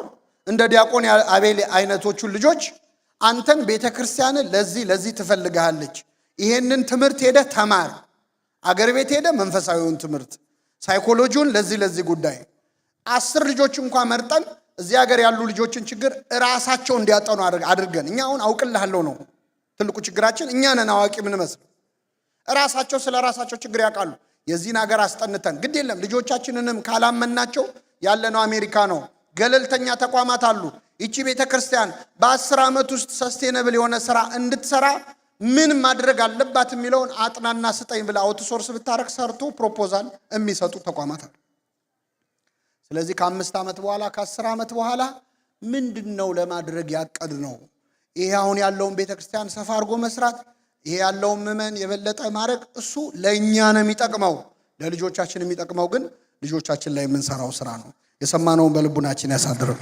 S1: እንደ ዲያቆን አቤል አይነቶቹ ልጆች አንተን ቤተ ክርስቲያን ለዚህ ትፈልጋለች፣ ይሄንን ትምህርት ሄደ ተማር፣ አገር ቤት ሄደ መንፈሳዊውን ትምህርት ሳይኮሎጂውን ለዚህ ጉዳይ 10 ልጆች እንኳን መርጠን እዚህ ሀገር ያሉ ልጆችን ችግር ራሳቸው እንዲያጠኑ አድርገን እኛ አሁን አውቅልሃለሁ ነው ትልቁ ችግራችን። እኛ ነን አዋቂ ምን መስል ራሳቸው ስለ ራሳቸው ችግር ያውቃሉ። የዚህን ሀገር አስጠንተን ግድ የለም ልጆቻችንንም ካላመናቸው ያለነው አሜሪካ ነው። ገለልተኛ ተቋማት አሉ። ይቺ ቤተ ክርስቲያን በ10 ዓመት ውስጥ ሰስቴነብል የሆነ ስራ እንድትሰራ ምን ማድረግ አለባት የሚለውን አጥናና ስጠኝ ብላ አውትሶርስ ብታረክ ሰርቶ ፕሮፖዛል የሚሰጡ ተቋማት አሉ። ስለዚህ ከ5 ዓመት በኋላ ከ10 ዓመት በኋላ ምንድነው ለማድረግ ያቀድ ነው? ይሄ አሁን ያለውን ቤተ ክርስቲያን ሰፋ አድርጎ መስራት፣ ይሄ ያለውን ምመን የበለጠ ማድረግ እሱ ለእኛ ነው የሚጠቅመው። ለልጆቻችን የሚጠቅመው ግን ልጆቻችን ላይ የምንሰራው ስራ ነው። የሰማነውን በልቡናችን ያሳድረው።